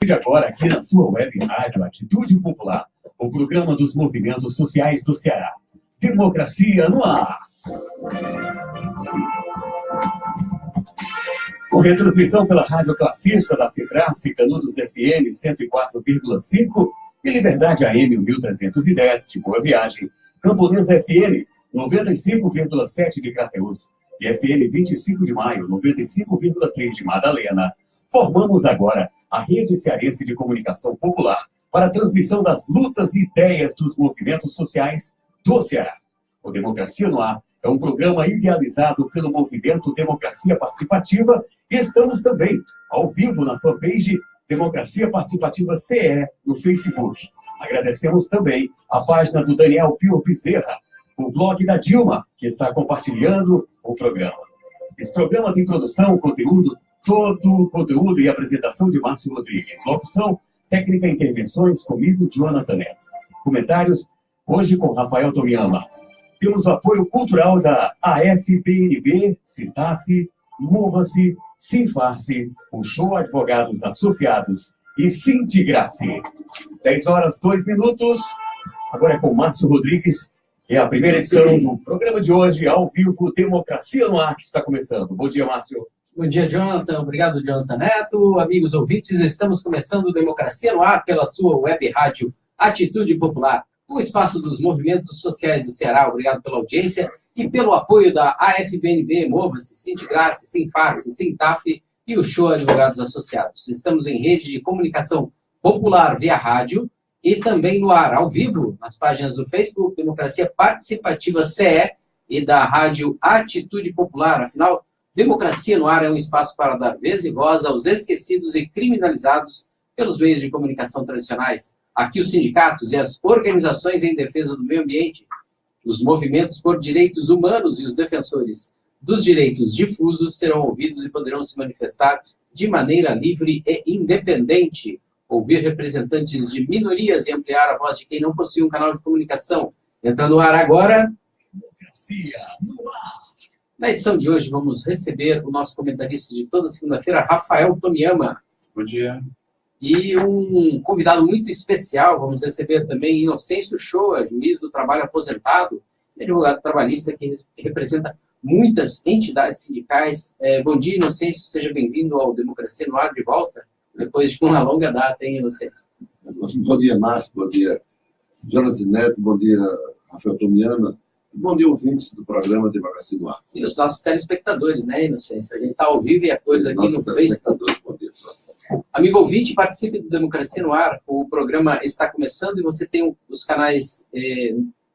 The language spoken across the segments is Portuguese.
E agora, aqui na sua web rádio Atitude Popular, o programa dos movimentos sociais do Ceará. Democracia no ar. Com retransmissão pela Rádio Classista da Fibrace, Canudos FM 104,5 e Liberdade AM 1310 de Boa Viagem, Camponesa FM 95,7 de Crateús e FM 25 de Maio 95,3 de Madalena. Formamos agora a Rede Cearense de Comunicação Popular para a transmissão das lutas e ideias dos movimentos sociais do Ceará. O Democracia no Ar é um programa idealizado pelo movimento Democracia Participativa e estamos também ao vivo na fanpage Democracia Participativa CE no Facebook. Agradecemos também a página do Daniel Pio Bezerra, o blog da Dilma, que está compartilhando o programa. Esse programa tem produção, todo o conteúdo e apresentação de Márcio Rodrigues. Locução, técnica e intervenções comigo, Jonathan Neto. Comentários, hoje com Rafael Tomiyama. Temos o apoio cultural da AFPNB, CITAF, Mova-se, Sinfarce, Puxou Advogados Associados e Sintigrace. 10 horas, 2 minutos. Agora é com Márcio Rodrigues. É a primeira edição do programa de hoje, ao vivo, Democracia no Ar, que está começando. Bom dia, Márcio. Bom dia, Jonathan. Obrigado, Jonathan Neto. Amigos ouvintes, estamos começando Democracia no Ar pela sua web rádio Atitude Popular, o espaço dos movimentos sociais do Ceará. Obrigado pela audiência e pelo apoio da AFBNB, Mova-se, Sintigrace, Sinfarce, Sintaf e o Show Advogados Associados. Estamos em rede de comunicação popular via rádio e também no ar, ao vivo, nas páginas do Facebook, Democracia Participativa CE e da rádio Atitude Popular. Afinal, Democracia no Ar é um espaço para dar vez e voz aos esquecidos e criminalizados pelos meios de comunicação tradicionais. Aqui os sindicatos e as organizações em defesa do meio ambiente, os movimentos por direitos humanos e os defensores dos direitos difusos serão ouvidos e poderão se manifestar de maneira livre e independente. Ouvir representantes de minorias e ampliar a voz de quem não possui um canal de comunicação. Entra no ar agora. Democracia no Ar. Na edição de hoje, vamos receber o nosso comentarista de toda segunda-feira, Rafael Tomiyama. Bom dia. E um convidado muito especial, vamos receber também Inocêncio Shoa, juiz do trabalho aposentado, advogado trabalhista que representa muitas entidades sindicais. Bom dia, Inocêncio, seja bem-vindo ao Democracia no Ar de volta, depois de uma longa data, hein, Inocêncio? Bom dia, Márcio, bom dia, Jonathan Neto, bom dia, Rafael Tomiyama. Bom dia, ouvintes do programa Democracia no Ar. E os nossos telespectadores, né, Inocêncio? A gente está ao vivo e a coisa aqui no Facebook. Bom dia, amigo ouvinte, participe do Democracia no Ar. O programa está começando e você tem os canais,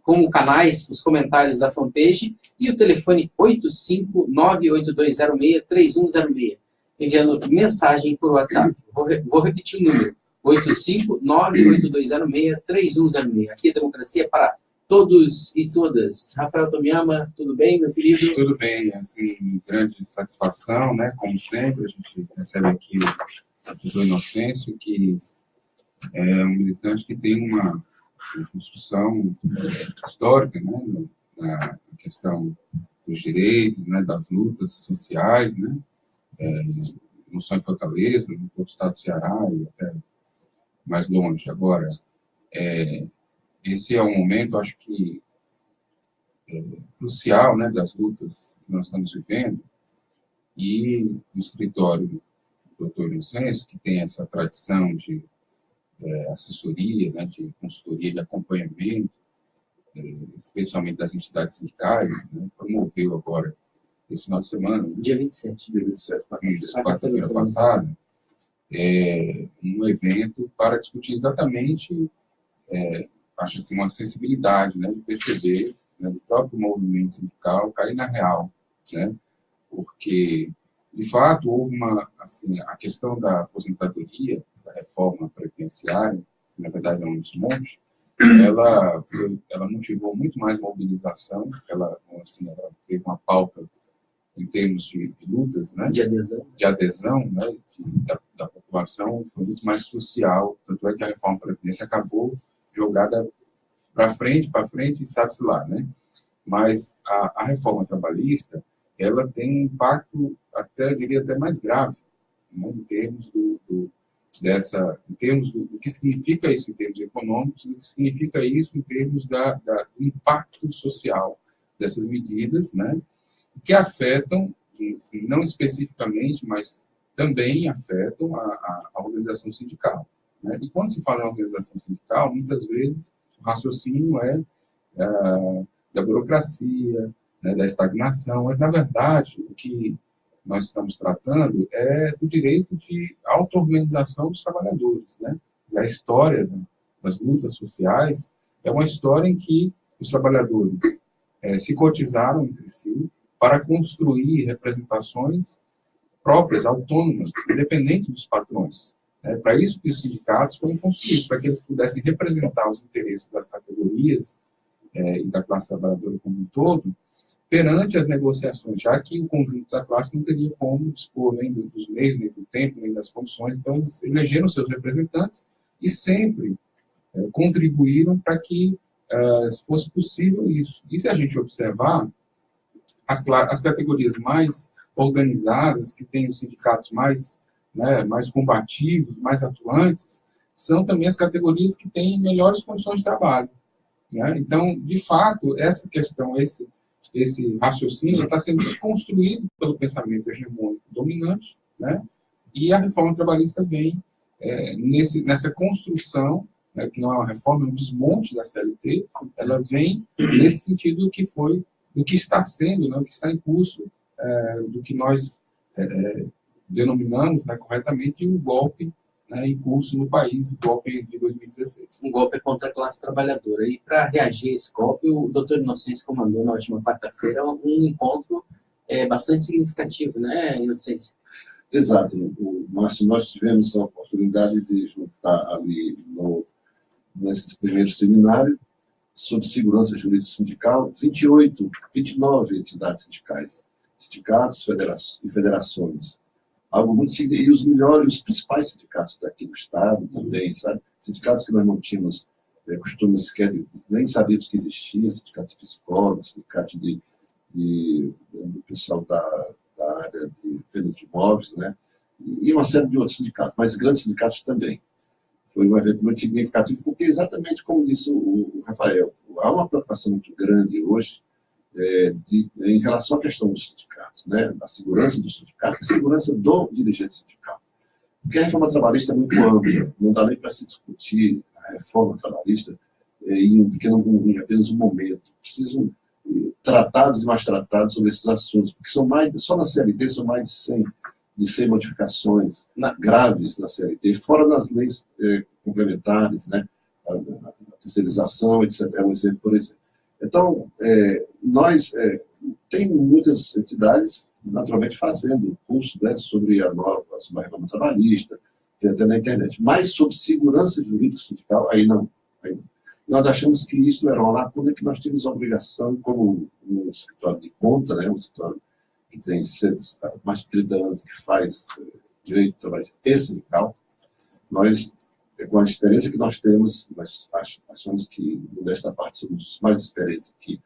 como canais, os comentários da fanpage e o telefone 85982063106, enviando mensagem por WhatsApp. Vou repetir o número, 85982063106. Aqui é Democracia para todos e todas. Rafael Tomiyama, tudo bem, meu querido? Tudo bem, assim, grande satisfação, né? Como sempre, a gente recebe aqui o doutor Inocêncio, que é um militante que tem uma construção histórica, né? Na questão dos direitos, né? Das lutas sociais, né? Não só em Fortaleza, no outro estado do Ceará e até mais longe. Agora, esse é um momento, acho que, crucial, né, das lutas que nós estamos vivendo, e o escritório do doutor Inocêncio, que tem essa tradição de assessoria, né, de consultoria, de acompanhamento, especialmente das entidades sindicais, né, promoveu agora, esse final de semana, né, dia 27, quarta-feira passada, um evento para discutir exatamente acho assim, uma sensibilidade, né, de perceber, né, do próprio movimento sindical cair na real, né, porque, de fato, houve assim, a questão da aposentadoria, da reforma previdenciária, que na verdade é um desmonte, ela motivou muito mais mobilização, ela teve uma pauta em termos de lutas, né, de adesão, né, da população, foi muito mais crucial, tanto é que a reforma previdenciária acabou jogada para frente, e sabe-se lá, né? Mas a reforma trabalhista, ela tem um impacto, até, eu diria, até mais grave, né? Em termos em termos do que significa isso em termos econômicos, do que significa isso em termos do impacto social dessas medidas, né, que afetam, assim, não especificamente, mas também afetam a organização sindical, né? E quando se fala em organização sindical, muitas vezes o raciocínio é da burocracia, né, da estagnação, mas, na verdade, o que nós estamos tratando é do direito de auto-organização dos trabalhadores, né? A história das lutas sociais é uma história em que os trabalhadores se cotizaram entre si para construir representações próprias, autônomas, independentes dos patrões. É para isso que os sindicatos foram construídos, para que eles pudessem representar os interesses das categorias e da classe trabalhadora como um todo, perante as negociações, já que o conjunto da classe não teria como dispor nem dos meios, nem do tempo, nem das condições. Então, eles elegeram seus representantes e sempre contribuíram para que fosse possível isso. E se a gente observar, as categorias mais organizadas, que têm os sindicatos mais combativos, mais atuantes, são também as categorias que têm melhores condições de trabalho, né? Então, de fato, essa questão, esse raciocínio está sendo desconstruído pelo pensamento hegemônico dominante, né? E a reforma trabalhista vem nessa construção, né, que não é uma reforma, é um desmonte da CLT, ela vem nesse sentido do que está sendo, né, o que está em curso, do que nós denominamos, né, corretamente um golpe, né, em curso no país, o golpe de 2016. Um golpe contra a classe trabalhadora. E para reagir a esse golpe, o doutor Inocêncio comandou na última quarta-feira um encontro bastante significativo, né, Inocêncio? Exato. Nós tivemos a oportunidade de juntar ali nesse primeiro seminário sobre segurança jurídica sindical 29 entidades sindicais, sindicatos e federações. Algo muito significativo. E os melhores, os principais sindicatos daqui do Estado também, sabe? Sindicatos que nós não tínhamos costume sequer, nem sabíamos que existia, sindicatos de psicólogos, sindicatos do pessoal da área de venda de imóveis, né? E uma série de outros sindicatos, mas grandes sindicatos também. Foi um evento muito significativo, porque exatamente como disse o Rafael, há uma preocupação muito grande hoje em relação à questão dos sindicatos, né? Da segurança dos sindicatos e segurança do dirigente sindical. Porque a reforma trabalhista é muito ampla, não dá nem para se discutir a reforma trabalhista em apenas um momento. Precisam tratados e mais tratados sobre esses assuntos, porque só na CLT são mais de 100 modificações graves na CLT, fora nas leis complementares, né? A terceirização, etc. É um exemplo, por exemplo. Então, tem muitas entidades, naturalmente, fazendo curso, né, sobre a reforma trabalhista, tem até na internet, mas sobre segurança jurídica sindical, aí não. Nós achamos que isso era uma lacuna que nós tínhamos a obrigação, como um escritório de conta, né, um escritório que tem mais de 30 anos, que faz direito trabalhista e sindical, nós, com a experiência que nós temos, nós achamos que, nesta parte, somos os mais experientes aqui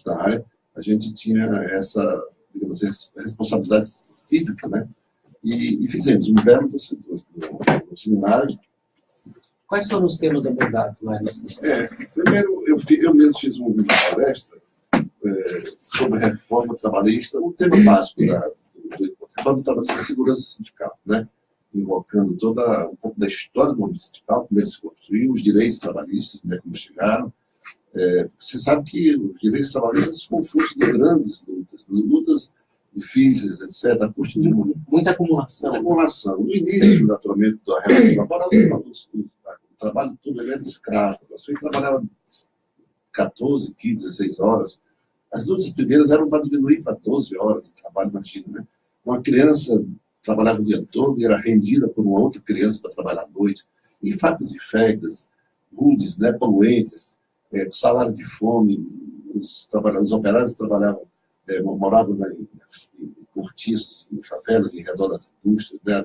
da área, a gente tinha essa, digamos assim, responsabilidade cívica, né? E fizemos um belo do seminário. Quais foram os temas abordados lá? Primeiro, eu mesmo fiz uma palestra sobre reforma trabalhista, o tema básico da reforma trabalhista e segurança sindical, né? Invocando um pouco da história do movimento sindical, como ele se construiu, os direitos trabalhistas, né, como chegaram. Você sabe que os direitos trabalhistas foram fruto de grandes lutas difíceis, etc., a custo de muita acumulação. Muita acumulação. No início, naturalmente, da relação laboral, o trabalho todo ele era escravo. Você trabalhava 14, 15, 16 horas. As lutas primeiras eram para diminuir para 12 horas de trabalho, imagina, né? Uma criança trabalhava o dia todo e era rendida por uma outra criança para trabalhar à noite. E fábricas infectas, rudes, né, poluentes, salário de fome, os operários trabalhavam, moravam em cortiços, em favelas, em redor das indústrias, né?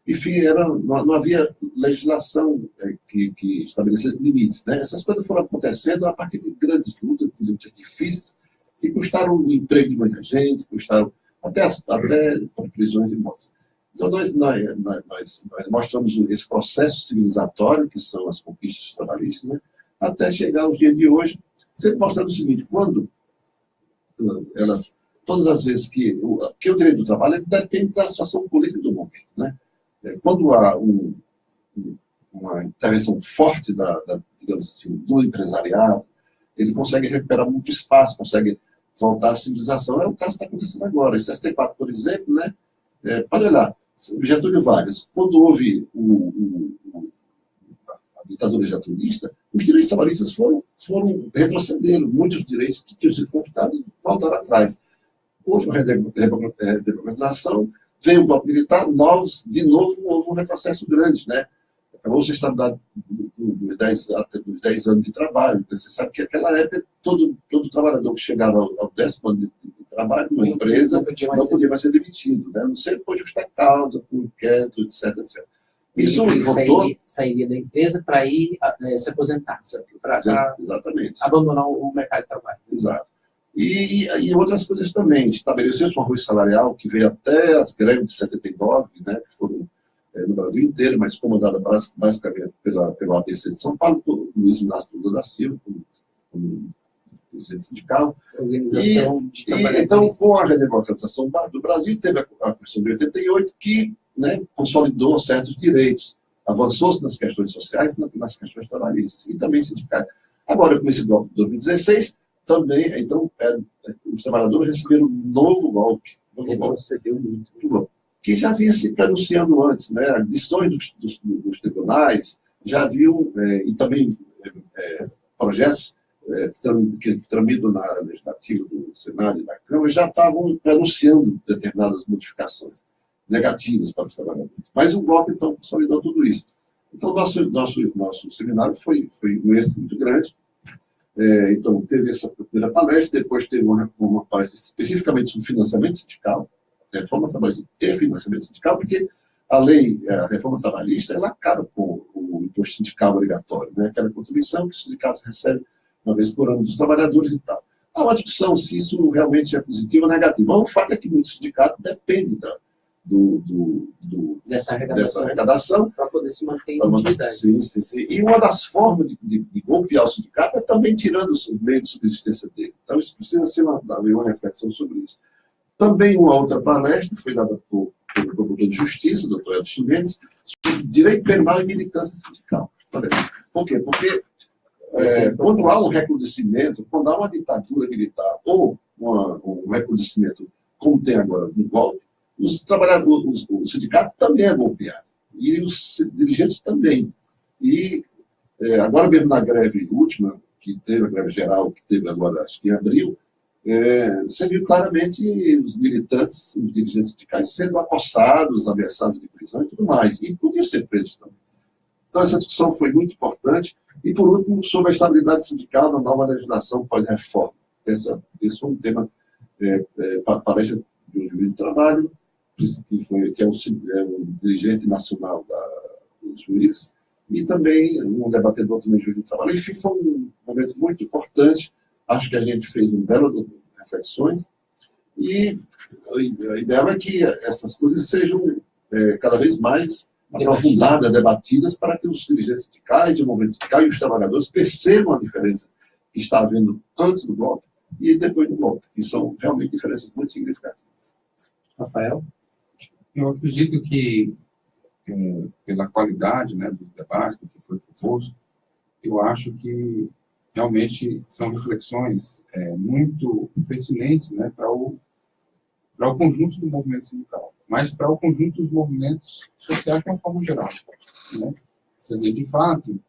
Enfim, não havia legislação que estabelecesse limites, né? Essas coisas foram acontecendo a partir de grandes lutas difíceis que custaram o emprego de muita gente, custaram até prisões e mortes. Então, nós mostramos esse processo civilizatório, que são as conquistas trabalhistas, né, até chegar ao dia de hoje, sempre mostrando o seguinte: quando todas as vezes que o direito do trabalho depende da situação política do momento, né? Quando há uma intervenção forte digamos assim, do empresariado, ele consegue recuperar muito espaço, consegue voltar à civilização. É o caso que está acontecendo agora. Em 64, por exemplo, né, pode olhar, Getúlio Vargas, quando houve a ditadura getulista, os direitos trabalhistas foram retrocedendo. Muitos direitos que tinham sido conquistados voltaram atrás. Houve uma redemocratização, veio o golpe militar, de novo houve um retrocesso grande, né? Acabou-se a estabilidade dos 10 anos de trabalho. Você sabe que naquela época todo trabalhador que chegava ao 10º ano de trabalho numa empresa não podia mais ser demitido, né? Não sei por justa causa, por inquérito, etc. Isso sairia da empresa para ir se aposentar, para exatamente. Abandonar o mercado de trabalho. Exato. E outras coisas também. Estabeleceu-se um arroz salarial que veio até as greves de 79, né, que foram no Brasil inteiro, mas comandada basicamente pelo ABC de São Paulo, por Luiz Inácio Lula da Silva, como presidente sindical. Então, com a redemocratização do Brasil, teve a Constituição de 88, que, né, consolidou certos direitos, avançou nas questões sociais e nas questões trabalhistas, e também sindicais. Agora, com esse golpe de 2016, também, então, os trabalhadores receberam um novo golpe. Retrocedeu muito. Que já vinha se pronunciando antes, né? As decisões dos tribunais já haviam, e também projetos que tramitam na área legislativa do Senado e da Câmara, já estavam pronunciando determinadas modificações negativas para os trabalhadores. Mas o golpe, então, consolidou tudo isso. Então, nosso seminário foi um êxito muito grande. Então, teve essa primeira palestra, depois teve uma palestra especificamente sobre financiamento sindical, reforma trabalhista e financiamento sindical, porque a reforma trabalhista, ela acaba com o imposto sindical obrigatório, né? Aquela contribuição que os sindicatos recebem uma vez por ano dos trabalhadores e tal. Há uma discussão se isso realmente é positivo ou negativo. Mas o fato é que muitos sindicatos dependem dessa arrecadação para poder se manter em atividade. Sim. E uma das formas de golpear o sindicato é também tirando o meio de subsistência dele. Então, isso precisa ser uma reflexão sobre isso. Também uma outra palestra foi dada pelo promotor de justiça, doutor Edson Mendes, sobre direito penal e militância sindical. Por quê? Porque quando há um recrudescimento, quando há uma ditadura militar ou um recrudescimento, como tem agora no golpe, os trabalhadores, o sindicato também é golpeado. E os dirigentes também. E agora mesmo na greve última, que teve a greve geral, que teve agora, acho que em abril, você viu claramente os militantes, os dirigentes sindicais sendo acossados, ameaçados de prisão e tudo mais. E podiam ser presos também. Então, essa discussão foi muito importante. E, por último, sobre a estabilidade sindical na nova legislação pós-reforma. Esse foi um tema para a palestra de um juiz de trabalho, que é o dirigente nacional dos juízes, e também um debatedor também juiz de trabalho. Enfim, foi um momento muito importante. Acho que a gente fez um belo reflexões, e a ideia é que essas coisas sejam cada vez mais aprofundadas, debatidas, para que os dirigentes sindicais, o movimento sindical e os trabalhadores percebam a diferença que está havendo antes do golpe e depois do golpe, que são realmente diferenças muito significativas. Rafael? Eu acredito que, pela qualidade, né, do debate que foi proposto, eu acho que realmente são reflexões muito pertinentes, né, para o conjunto do movimento sindical, mas para o conjunto dos movimentos sociais de uma forma geral, né? Quer dizer, de fato,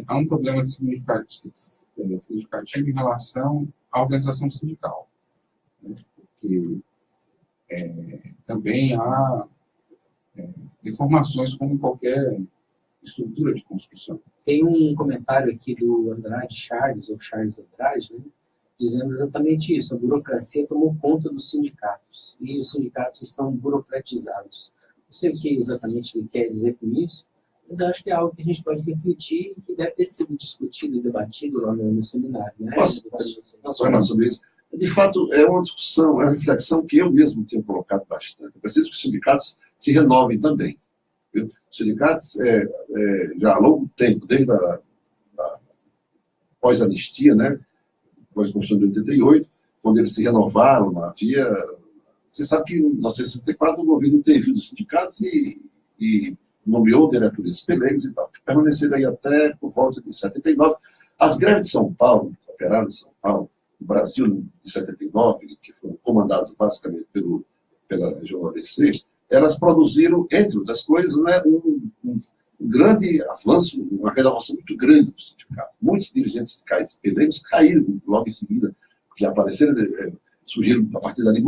há um problema significativo em relação à organização sindical, né? Porque também há deformações como em qualquer estrutura de construção. Tem um comentário aqui do Charles Andrade, né, dizendo exatamente isso: a burocracia tomou conta dos sindicatos e os sindicatos estão burocratizados. Não sei o que exatamente ele quer dizer com isso, mas eu acho que é algo que a gente pode refletir e que deve ter sido discutido e debatido lá no seminário. Né? Posso falar sobre isso? de fato, é uma discussão, é uma reflexão que eu mesmo tenho colocado bastante. É preciso que os sindicatos se renovem também. Viu? Os sindicatos, já há longo tempo, desde a pós-anistia, né, pós-Constituição de 88, quando eles se renovaram, não havia... Você sabe que em 1964 o governo interviu dos sindicatos e nomeou diretores pelegos e tal, que permaneceram aí até por volta de 79. As greves de São Paulo, operários de São Paulo, no Brasil, de 79, que foram comandadas basicamente pela região ABC, elas produziram, entre outras coisas, né, um grande avanço, uma renovação muito grande do sindicato. Muitos dirigentes sindicais pelegos caíram logo em seguida, que apareceram, surgiram a partir dali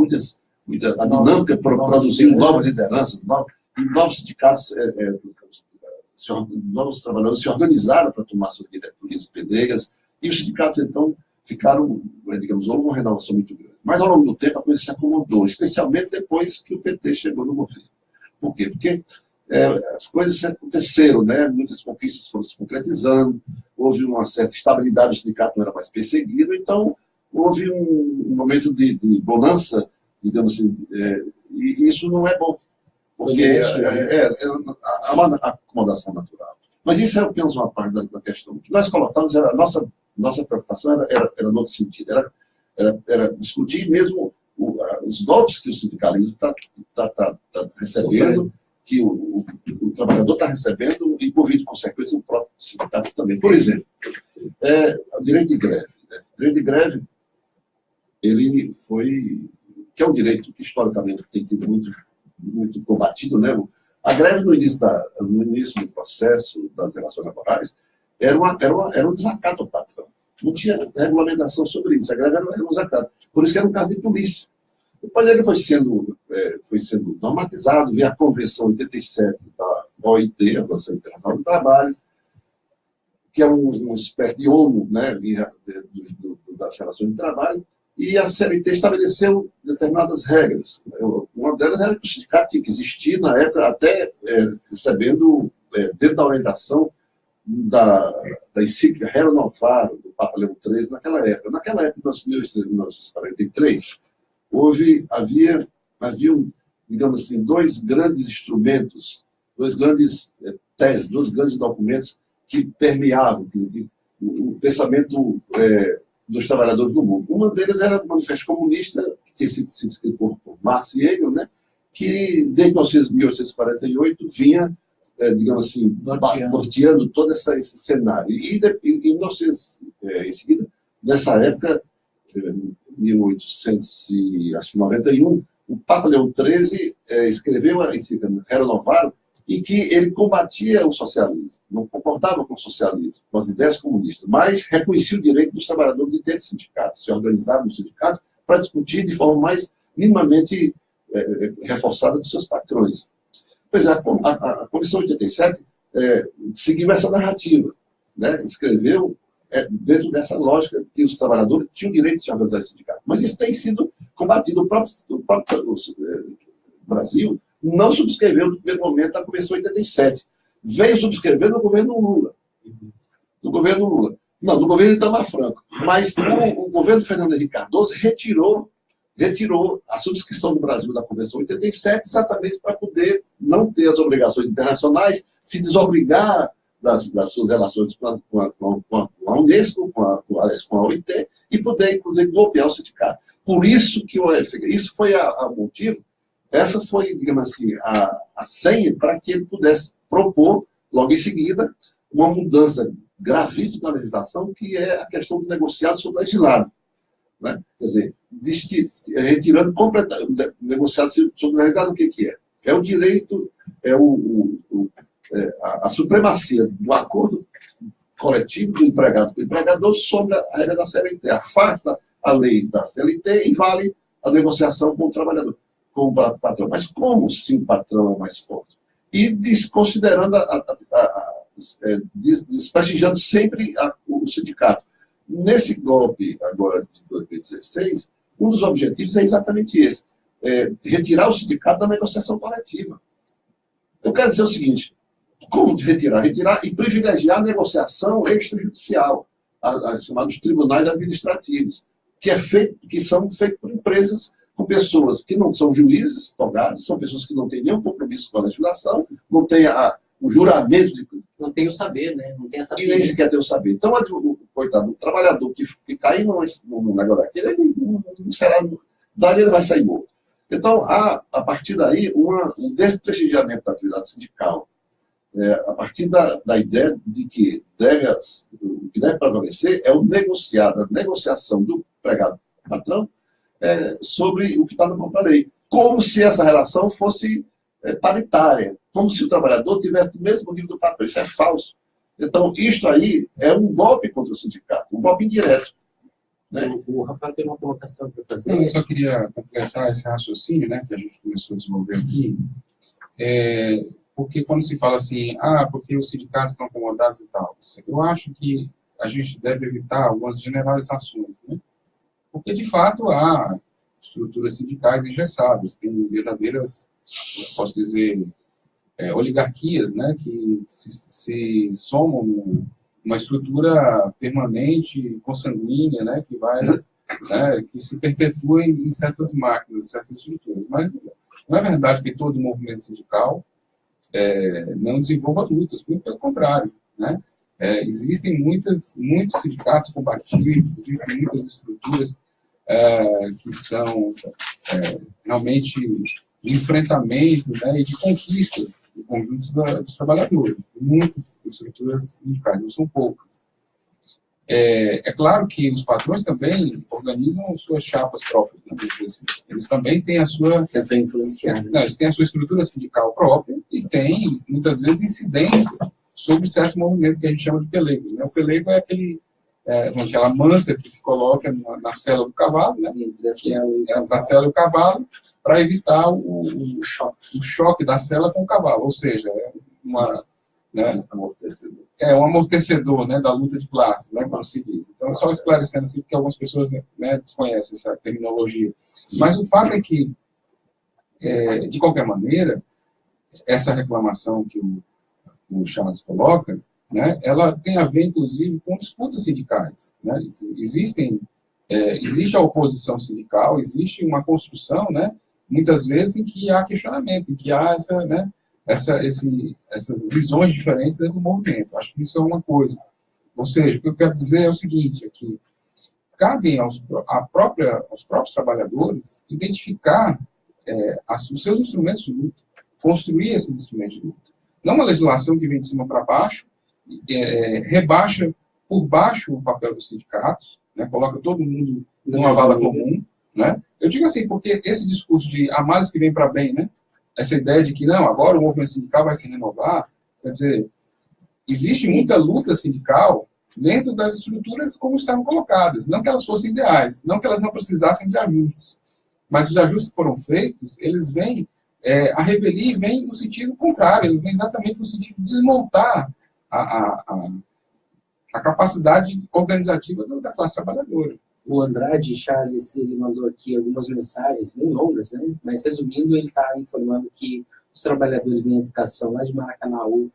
a dinâmica produziu novas lideranças, novos sindicatos, novos trabalhadores se organizaram para tomar suas diretorias penegas, e os sindicatos, então, ficaram, digamos, houve uma renovação muito grande. Mas, ao longo do tempo, a coisa se acomodou, especialmente depois que o PT chegou no governo. Por quê? Porque as coisas aconteceram, né? Muitas conquistas foram se concretizando, houve uma certa estabilidade, o sindicato não era mais perseguido, então houve um momento de bonança, digamos assim, e isso não é bom, porque há uma acomodação natural. Mas isso é apenas uma parte da questão. O que nós colocamos, a nossa preocupação era no outro sentido, era discutir mesmo os golpes que o sindicalismo está recebendo, que o trabalhador está recebendo, e por via de consequência o próprio sindicato também. Por exemplo, o direito de greve. Né? O direito de greve, ele foi... que é um direito que historicamente tem sido muito combatido, né? A greve no início do processo das relações laborais era um desacato ao patrão. Não tinha regulamentação sobre isso. A greve era um desacato. Por isso que era um caso de polícia. Depois ele foi sendo normatizado, veio a Convenção 87 da OIT, a Organização Internacional do Trabalho, que é uma espécie de ONU, né, das relações de trabalho, e a CLT estabeleceu determinadas regras. Uma delas era que o sindicato tinha que existir, na época, até recebendo, dentro da orientação da encíclica Rerum Novarum, do Papa Leão XIII, naquela época. Naquela época, em 1943, havia, digamos assim, dois grandes instrumentos, dois grandes teses, dois grandes documentos que permeavam o pensamento dos trabalhadores do mundo. Uma deles era o Manifesto Comunista, que tinha sido escrito por Marx e Engels, né, que desde 1848 vinha, digamos assim, norteando todo esse cenário. E em seguida, nessa época, 1891, o Papa Leão XIII escreveu a encíclica Rerum Novarum, em que ele combatia o socialismo, não concordava com o socialismo, com as ideias comunistas, mas reconhecia o direito dos trabalhadores de ter sindicatos, se organizavam nos sindicatos para discutir de forma mais minimamente reforçada dos seus patrões. Pois é, a Comissão 87 seguiu essa narrativa, né? Escreveu dentro dessa lógica que os trabalhadores tinham o direito de se organizar em sindicato. Mas isso tem sido combatido. O próprio Brasil não subscreveu no primeiro momento a Convenção 87. Veio subscrever no governo Lula. No governo Itamar Franco. Mas o governo Fernando Henrique Cardoso retirou a subscrição do Brasil da Convenção 87 exatamente para poder não ter as obrigações internacionais, se desobrigar das suas relações com a Unesco, com a OIT, e poder, inclusive, golpear o sindicato. Por isso que isso foi o motivo. Essa foi, digamos assim, a senha para que ele pudesse propor, logo em seguida, uma mudança gravíssima na legislação, que é a questão do negociado sobre legislado. Né? Quer dizer, retirando completamente, negociado sobre legislado, o que é? É o direito, a supremacia do acordo coletivo do empregado com o empregador sobre a regra da CLT. Afasta a lei da CLT e vale a negociação com o trabalhador, com o patrão. Mas como se o patrão é mais forte? E desconsiderando, desprestigiando sempre o sindicato. Nesse golpe agora de 2016, um dos objetivos é exatamente esse, retirar o sindicato da negociação coletiva. Eu quero dizer o seguinte: como retirar? Retirar e privilegiar a negociação extrajudicial, os chamados tribunais administrativos. que são feitos por empresas com pessoas que não são juízes togados, são pessoas que não têm nenhum compromisso com a legislação, não têm o juramento de... Não tem o saber, né? Não tem essa e nem sequer tem o saber. Então, coitado, o trabalhador que cair num negócio daquele, ele não será... Daí ele vai sair morto. Então, a partir daí, um desprestigiamento da atividade sindical, a partir da ideia de que o que deve prevalecer é o negociado, a negociação do empregado-patrão sobre o que está na própria lei. Como se essa relação fosse paritária, como se o trabalhador tivesse o mesmo nível do patrão. Isso é falso. Então, isto aí é um golpe contra o sindicato, um golpe indireto. Né? O Rafael tem uma colocação para fazer. Eu só queria completar esse raciocínio, né, que a gente começou a desenvolver aqui, porque quando se fala assim, porque os sindicatos estão acomodados e tal, eu acho que a gente deve evitar algumas generalizações, né? Porque, de fato, há estruturas sindicais engessadas, tem verdadeiras, posso dizer, oligarquias, né, que se somam numa estrutura permanente, consanguínea, né, que vai, que se perpetua em certas máquinas, em certas estruturas. Mas não é verdade que todo movimento sindical não desenvolva lutas, pelo contrário, né? Existem muitos sindicatos combativos, existem muitas estruturas que são realmente de enfrentamento, né, e de conquista do conjunto dos trabalhadores. Muitas estruturas sindicais, não são poucas. É claro que os patrões também organizam suas chapas próprias, né? Eles também têm a sua... eles têm a sua estrutura sindical própria e têm, muitas vezes, incidência sobre certos movimentos que a gente chama de pelego, né? O pelego é aquela manta que se coloca na sela do cavalo, né? Na sela do cavalo, para evitar o choque da sela com o cavalo, ou seja, um amortecedor, né, da luta de classes, né, como se diz. Então, só esclarecendo assim, porque algumas pessoas, né, desconhecem essa terminologia. Mas o fato é que, de qualquer maneira, essa reclamação que o Charles coloca, né, ela tem a ver, inclusive, com disputas sindicais. Né? Existe a oposição sindical, existe uma construção, né, muitas vezes, em que há questionamento, em que há essas visões diferentes dentro do movimento. Acho que isso é uma coisa. Ou seja, o que eu quero dizer é o seguinte, é que cabe aos próprios trabalhadores identificar os seus instrumentos de luta, construir esses instrumentos de luta. Não uma legislação que vem de cima para baixo, rebaixa por baixo o papel dos sindicatos, né, coloca todo mundo numa vala comum. Né? Eu digo assim, porque esse discurso de há males que vem para bem, né? Essa ideia de que, não, agora o movimento sindical vai se renovar, quer dizer, existe muita luta sindical dentro das estruturas como estavam colocadas. Não que elas fossem ideais, não que elas não precisassem de ajustes, mas os ajustes que foram feitos, eles vêm, a revelia vem no sentido contrário, eles vêm exatamente no sentido de desmontar a capacidade organizativa da classe trabalhadora. O Andrade Charles, ele mandou aqui algumas mensagens bem longas, né? Mas resumindo, ele está informando que os trabalhadores em educação lá de Maracanaú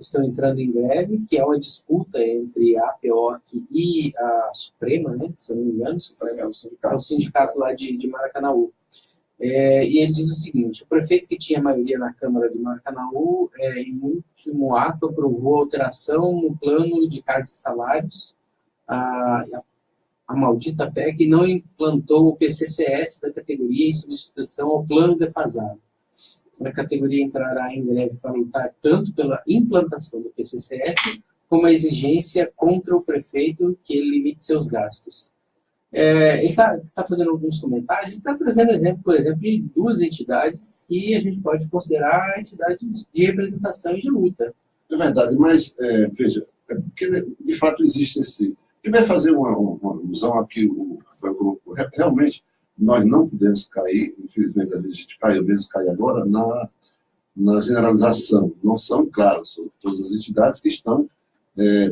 estão entrando em greve, que é uma disputa entre a APOC e a Suprema, né? Se eu não me engano, Suprema é o sindicato lá de Maracanaú. E ele diz o seguinte: o prefeito que tinha maioria na Câmara de Maracanaú, em último ato, aprovou alteração no plano de cargos e salários, a maldita PEC não implantou o PCCS da categoria em substituição ao plano defasado. A categoria entrará em greve para lutar tanto pela implantação do PCCS como a exigência contra o prefeito que ele limite seus gastos. Ele está fazendo alguns comentários e está trazendo exemplo, por exemplo, de duas entidades que a gente pode considerar entidades de representação e de luta. É verdade, mas, veja, porque de fato existe esse... Primeiro, fazer uma alusão aqui, o Rafael colocou. Realmente, nós não podemos cair, infelizmente, às vezes a gente cai, eu mesmo caio agora, na generalização. Não são, claro, todas as entidades que estão,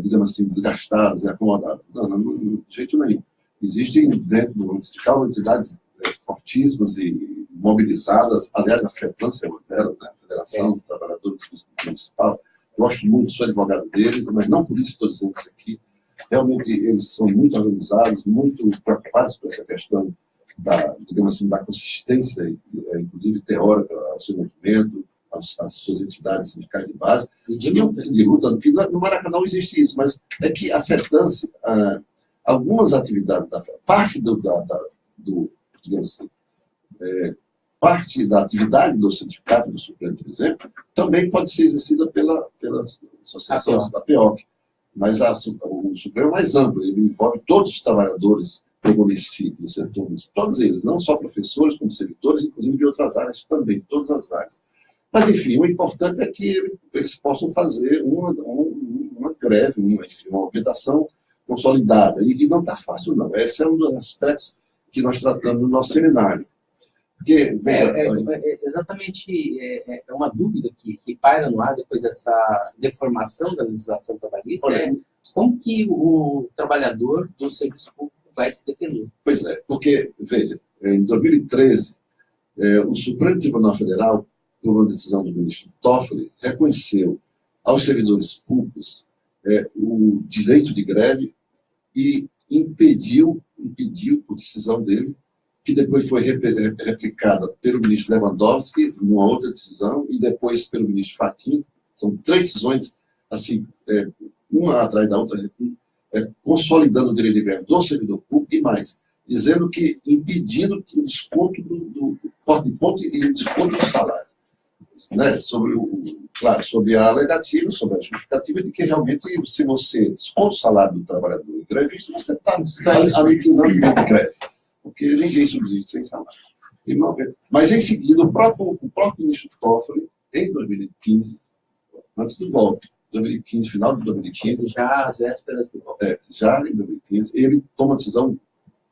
digamos assim, desgastadas e acomodadas. Não, de jeito nenhum. Existem, dentro do movimento sindical, entidades fortíssimas e mobilizadas. Aliás, a FETRANS é uma delas, né? A Federação dos Trabalhadores Municipal. Gosto muito, sou advogado deles, mas não por isso estou dizendo isso aqui. realmente eles são muito organizados, muito preocupados com essa questão da, digamos assim, da consistência, inclusive teórica, ao seu movimento, às suas entidades sindicais de base. E de luta. No Maracanã não existe isso, mas é que a FETANSE, algumas atividades da FETANSE, digamos assim, parte da atividade do sindicato do Supremo, por exemplo, também pode ser exercida pela associação da PEOC. Mas o Supremo é mais amplo, ele envolve todos os trabalhadores do município, do setor municipal, todos eles, não só professores, como servidores, inclusive de outras áreas também, todas as áreas. Mas, enfim, o importante é que eles possam fazer uma greve, uma movimentação consolidada. E não está fácil, não. Esse é um dos aspectos que nós tratamos no nosso seminário. Porque, exatamente, é uma dúvida que paira no ar depois dessa deformação da legislação trabalhista, como que o trabalhador do serviço público vai se defender? Pois é, porque, veja, em 2013, o Supremo Tribunal Federal, por uma decisão do ministro Toffoli, reconheceu aos servidores públicos o direito de greve e impediu, por decisão dele, que depois foi replicada pelo ministro Lewandowski, numa outra decisão, e depois pelo ministro Fachin. São 3 decisões, assim, uma atrás da outra, consolidando o direito de greve do servidor público e mais, dizendo que, impedindo que o desconto do corte de ponto e o desconto do salário. Né? Claro, sobre a alegativa, sobre a justificativa de que realmente, se você desconta o salário do trabalhador em grevista, você está aniquilando o greve. Porque ninguém subsiste sem salário. Mas, em seguida, o próprio ministro Toffoli, em 2015, antes do golpe, 2015, final de 2015... Já às vésperas do golpe. Já em 2015, ele toma uma decisão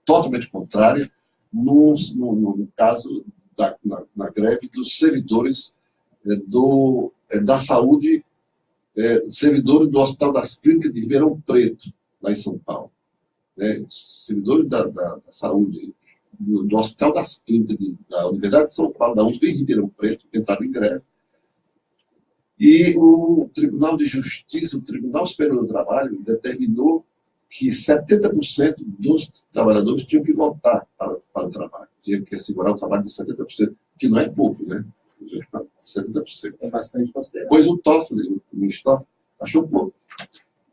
totalmente contrária no caso na greve dos servidores da saúde, servidores do Hospital das Clínicas de Ribeirão Preto, lá em São Paulo. Servidores da saúde do Hospital das Clínicas da Universidade de São Paulo, da USP em Ribeirão Preto, entraram em greve. E o Tribunal de Justiça, o Tribunal Superior do Trabalho, determinou que 70% dos trabalhadores tinham que voltar para o trabalho. Tinha que assegurar o trabalho de 70%, que não é pouco, né? 70%. É bastante considerável. Pois o ministro Toffoli, achou pouco.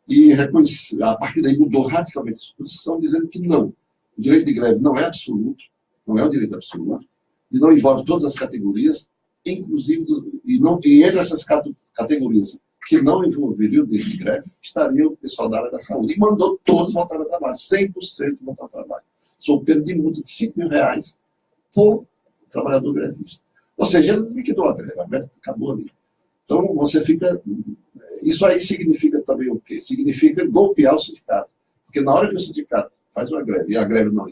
E a partir daí mudou radicalmente a sua posição, dizendo que não. O direito de greve não é absoluto, não é um direito absoluto, e não envolve todas as categorias, inclusive, e entre essas categorias que não envolveriam o direito de greve, estaria o pessoal da área da saúde. E mandou todos voltar ao trabalho, 100% voltar ao trabalho. Sob pena de multa de R$5.000 por trabalhador grevista. Ou seja, ele liquidou a greve acabou ali. Então, você fica... Isso aí significa também o quê? Significa golpear o sindicato. Porque na hora que o sindicato faz uma greve, e a greve não...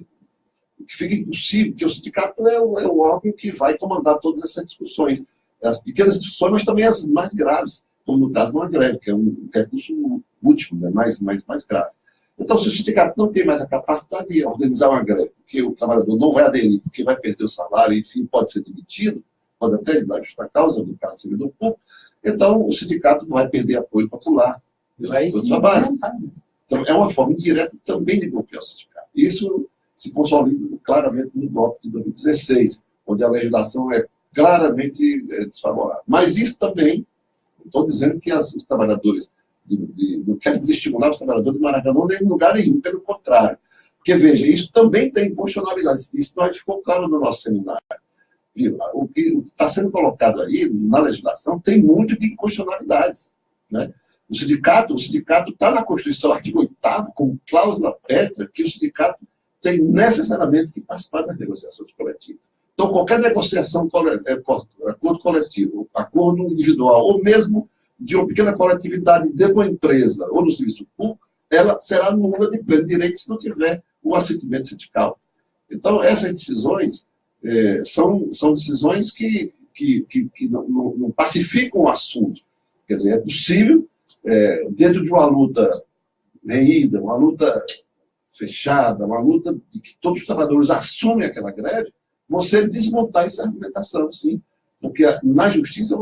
Fica impossível, porque o sindicato é o órgão que vai comandar todas essas discussões. As pequenas discussões, mas também as mais graves, como no caso de uma greve, que é um recurso último, né, mais grave. Então, se o sindicato não tem mais a capacidade de organizar uma greve, porque o trabalhador não vai aderir, porque vai perder o salário, enfim, pode ser demitido, pode até dar justa causa do caso servidor público, então o sindicato vai perder apoio popular pela sua base. Então, é uma forma indireta também de golpear o sindicato. Isso se consolida claramente no golpe de 2016, onde a legislação é claramente desfavorável. Mas isso também, não estou dizendo que os trabalhadores, não quero desestimular os trabalhadores do Maracanã em lugar nenhum, pelo contrário. Porque, veja, isso também tem inconstitucionalidade. Isso nós ficou claro no nosso seminário. O que está sendo colocado aí na legislação tem muito de inconstitucionalidades. Né? O sindicato está na Constituição, artigo 8º, com cláusula pétrea, que o sindicato tem necessariamente que participar das negociações coletivas. Então, qualquer negociação, acordo coletivo, acordo individual, ou mesmo de uma pequena coletividade dentro de uma empresa ou no serviço público, ela será nula de pleno direito se não tiver o assentimento sindical. Então, essas decisões são decisões que não pacificam o assunto. Quer dizer, é possível, dentro de uma luta renhida, uma luta fechada, uma luta de que todos os trabalhadores assumem aquela greve, você desmontar essa argumentação, sim. Porque na justiça,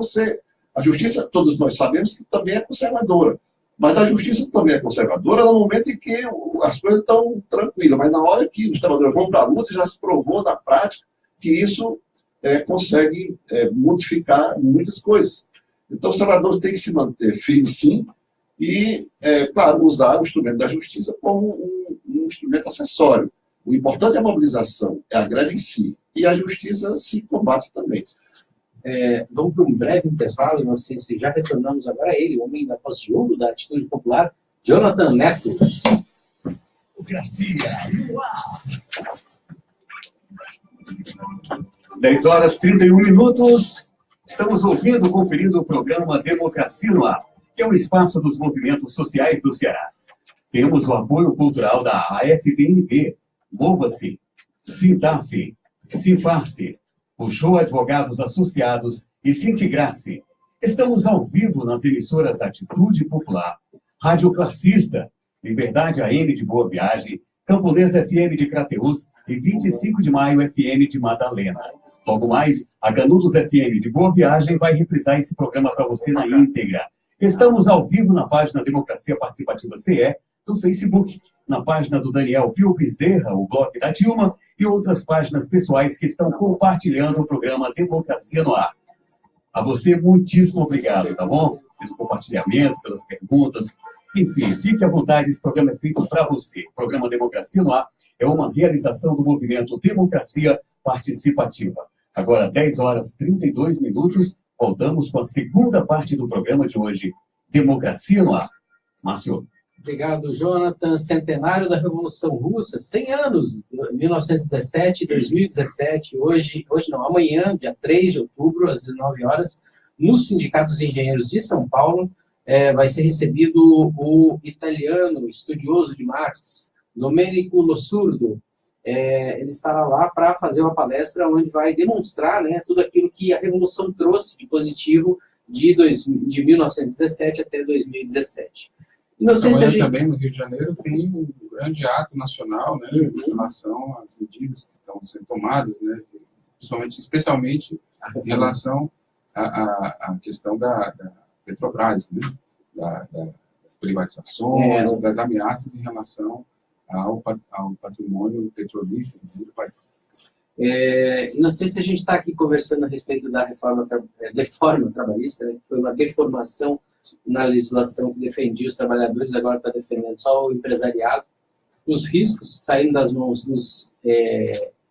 a justiça, todos nós sabemos que também é conservadora. Mas a justiça também é conservadora no momento em que as coisas estão tranquilas, mas na hora que os trabalhadores vão para a luta, já se provou na prática que isso consegue modificar muitas coisas. Então, os trabalhadores têm que se manter firmes, sim, e, claro, usar o instrumento da justiça como um instrumento acessório. O importante é a mobilização, é a greve em si, e a justiça se combate também. Vamos para um breve intervalo, e nós já retornamos agora a ele, o homem da posse de ouro da Atitude Popular, Jonathan Neto. Democracia no ar. 10h31. Estamos ouvindo, conferindo o programa Democracia no Ar, que é o espaço dos movimentos sociais do Ceará. Temos o apoio cultural da AFPNB, Mova-se, Sintaf, Sinfarce, Puxou Advogados Associados e Sintigrace. Estamos ao vivo nas emissoras da Atitude Popular, Rádio Classista, Liberdade AM de Boa Viagem, Camponês FM de Crateús e 25 de Maio FM de Madalena. Logo mais, a Canudos FM de Boa Viagem vai reprisar esse programa para você na íntegra. Estamos ao vivo na página Democracia Participativa CE, do Facebook, na página do Daniel Pio Bezerra, o blog da Dilma, e outras páginas pessoais que estão compartilhando o programa Democracia no Ar. A você, muitíssimo obrigado, tá bom? Pelo compartilhamento, pelas perguntas. Enfim, fique à vontade, esse programa é feito para você. O programa Democracia no Ar é uma realização do movimento Democracia Participativa. Agora, 10h32, voltamos com a segunda parte do programa de hoje, Democracia no Ar. Márcio. Obrigado, Jonathan. Centenário da Revolução Russa, 100 anos, 1917 e 2017. Hoje não, amanhã, dia 3 de outubro, às 19 horas, no Sindicato dos Engenheiros de São Paulo, vai ser recebido o italiano estudioso de Marx, Domenico Lossurdo. Ele estará lá para fazer uma palestra onde vai demonstrar, né, tudo aquilo que a Revolução trouxe de positivo de 1917 até 2017. Não sei se também no Rio de Janeiro tem um grande ato nacional, né, em relação às medidas que estão sendo tomadas, né, especialmente em relação à questão da Petrobras, né, das privatizações, das ameaças em relação ao patrimônio petrolífero do país. Não sei se a gente está aqui conversando a respeito da reforma trabalhista, né, que foi uma deformação na legislação que defendia os trabalhadores, agora está defendendo só o empresariado. Os riscos saindo das mãos dos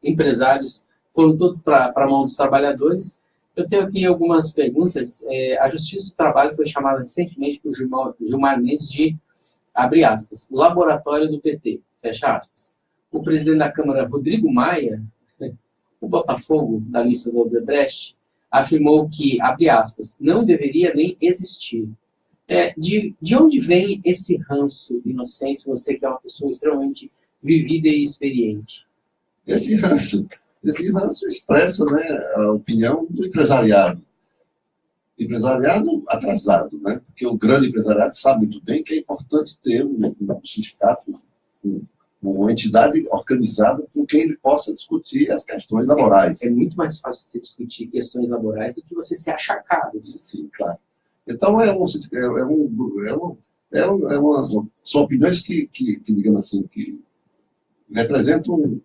empresários foram todos para a mão dos trabalhadores. Eu tenho aqui algumas perguntas. A Justiça do Trabalho foi chamada recentemente por Gilmar Mendes de, abre aspas, laboratório do PT, fecha aspas. O presidente da Câmara, Rodrigo Maia, o Botafogo da lista do Odebrecht, afirmou que, abre aspas, não deveria nem existir. De onde vem esse ranço, Inocêncio, você que é uma pessoa extremamente vivida e experiente? Esse ranço expressa, né, a opinião do empresariado. Empresariado atrasado, né? Porque o grande empresariado sabe muito bem que é importante ter um sindicato, uma entidade organizada com quem ele possa discutir as questões laborais. É muito mais fácil você discutir questões laborais do que você ser achacado. Sim, claro. Então, são opiniões que, digamos assim, que representam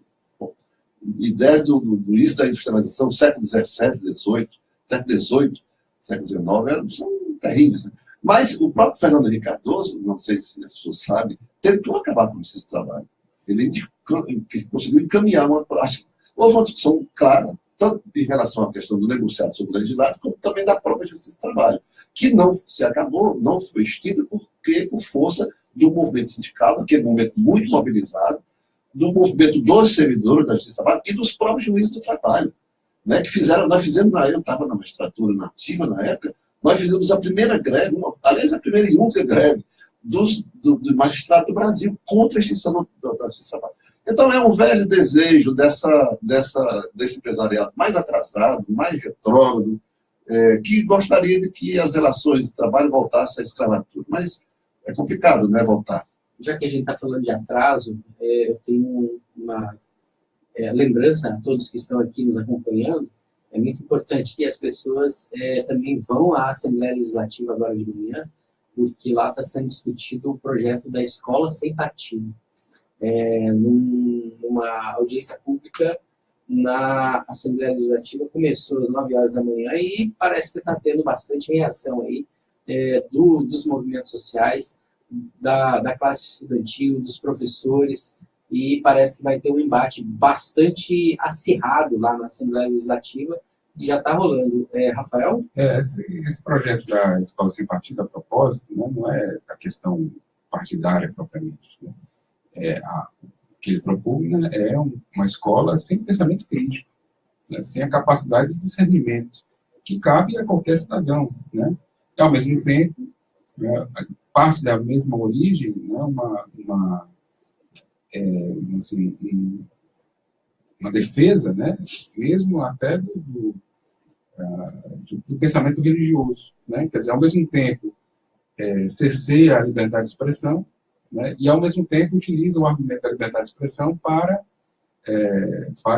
ideias do início da industrialização, século XVII, XVIII, século XVIII, século XIX, são terríveis. Né? Mas o próprio Fernando Henrique Cardoso, não sei se as pessoas sabem, tentou acabar com esse trabalho. Ele conseguiu encaminhar houve uma discussão clara, tanto em relação à questão do negociado sobre o legislado, como também da própria Justiça do Trabalho, que não se acabou, não foi extinta, por força do movimento sindical, naquele momento muito mobilizado, do movimento dos servidores da Justiça do Trabalho e dos próprios juízes do trabalho, né, que nós fizemos, eu estava na magistratura nativa na época, nós fizemos a primeira greve, aliás, a primeira e única greve do magistrado do Brasil contra a extinção da Justiça do Trabalho. Então, é um velho desejo desse empresariado mais atrasado, mais retrógrado, que gostaria de que as relações de trabalho voltassem à escravatura. Mas é complicado, né, voltar. Já que a gente está falando de atraso, eu tenho uma lembrança a todos que estão aqui nos acompanhando. É muito importante que as pessoas também vão à Assembleia Legislativa agora de manhã, porque lá está sendo discutido o projeto da escola sem partido. Numa audiência pública na Assembleia Legislativa, começou às 9 horas da manhã e parece que está tendo bastante reação aí dos movimentos sociais, da classe estudantil, dos professores, e parece que vai ter um embate bastante acirrado lá na Assembleia Legislativa, e já está rolando. Rafael? Esse projeto da Escola Sem Partido, a propósito, né, não é a questão partidária propriamente. Né? O que ele propugna é uma escola sem pensamento crítico, né, sem a capacidade de discernimento, que cabe a qualquer cidadão. Né? E, ao mesmo tempo, parte da mesma origem, né, uma defesa, né, mesmo até do pensamento religioso. Né? Quer dizer, ao mesmo tempo, cerceia a liberdade de expressão, né, e, ao mesmo tempo, utiliza o argumento da liberdade de expressão para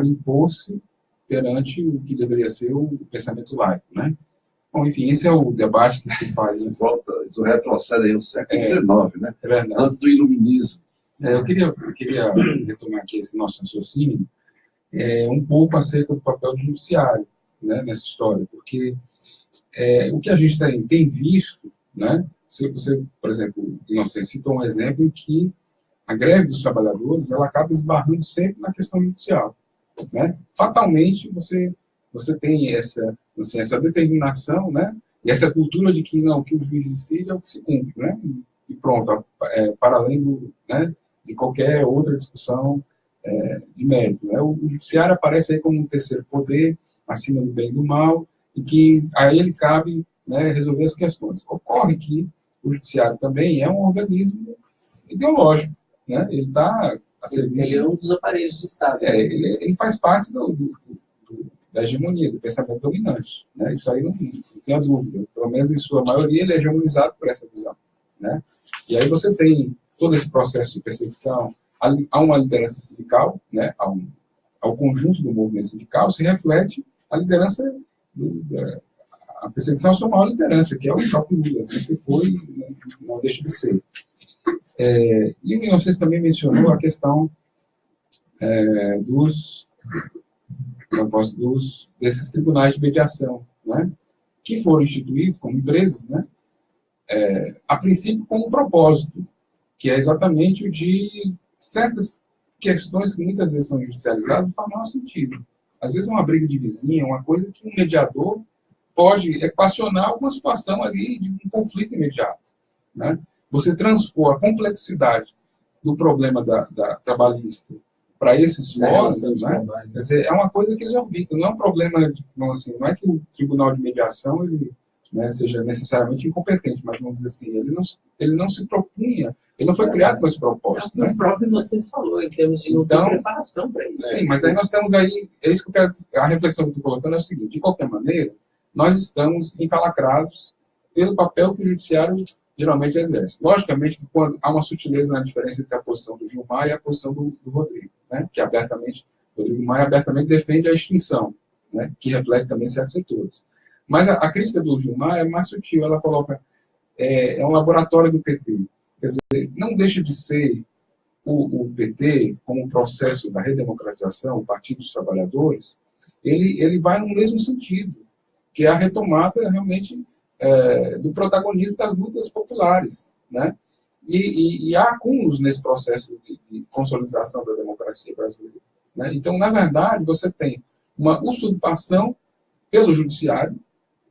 impor-se perante o que deveria ser o pensamento laico. Né? Bom, enfim, esse é o debate que se faz. Isso retrocede aí no século XIX, né? É verdade. Antes do iluminismo. Eu queria retomar aqui esse nosso raciocínio um pouco acerca do papel do judiciário, né, nessa história, porque o que a gente tem visto, né, você, por exemplo, Inocêncio citou um exemplo em que a greve dos trabalhadores ela acaba esbarrando sempre na questão judicial. Né? Fatalmente, você tem essa determinação, né, e essa cultura de que não, que o juiz decide é o que se cumpre, né, e pronto, para além né, de qualquer outra discussão de mérito. Né? O judiciário aparece aí como um terceiro poder, acima do bem e do mal, e que a ele cabe, né, resolver as questões. Ocorre que o judiciário também é um organismo ideológico. Né? Ele está a serviço... Ele é um dos aparelhos do Estado. Ele faz parte da hegemonia, do pensamento dominante. Né? Isso aí não tem a dúvida. Pelo menos em sua maioria ele é hegemonizado por essa visão. Né? E aí você tem todo esse processo de perseguição a uma liderança sindical, né? ao conjunto do movimento sindical, se reflete a liderança, a perseguição à sua maior liderança, que é o próprio Lula, sempre foi, não deixa de ser. E o Inocêncio também mencionou a questão desses tribunais de mediação, né? Que foram instituídos como empresas, né? A princípio com um propósito, que é exatamente o de certas questões que muitas vezes são judicializadas não fazem o menor sentido. Às vezes é uma briga de vizinha, uma coisa que um mediador pode equacionar alguma situação ali de um conflito imediato. Né? Você transpor a complexidade do problema da trabalhista para esses fóruns, né? Quer dizer, é uma coisa que exorbita, não é um problema, não é que o tribunal de mediação ele, né, seja necessariamente incompetente, mas vamos dizer assim, ele não se propunha, ele não foi criado com esse propósito. O próprio Inocêncio falou, em termos de não ter preparação para isso. Sim, mas aí nós temos aí, é isso que eu quero, a reflexão que eu estou colocando é o seguinte: de qualquer maneira, nós estamos encalacrados pelo papel que o judiciário geralmente exerce. Logicamente que quando há uma sutileza na diferença entre a posição do Gilmar e a posição do Rodrigo, né, que Rodrigo Maia abertamente defende a extinção, né, que reflete também certos setores. Mas a crítica do Gilmar é mais sutil, ela coloca, é um laboratório do PT. Quer dizer, não deixa de ser o PT, como um processo da redemocratização, o Partido dos Trabalhadores, ele vai no mesmo sentido, que é a retomada realmente do protagonismo das lutas populares. Né? E há acúmulos nesse processo de consolidação da democracia brasileira. Né? Então, na verdade, você tem uma usurpação pelo judiciário,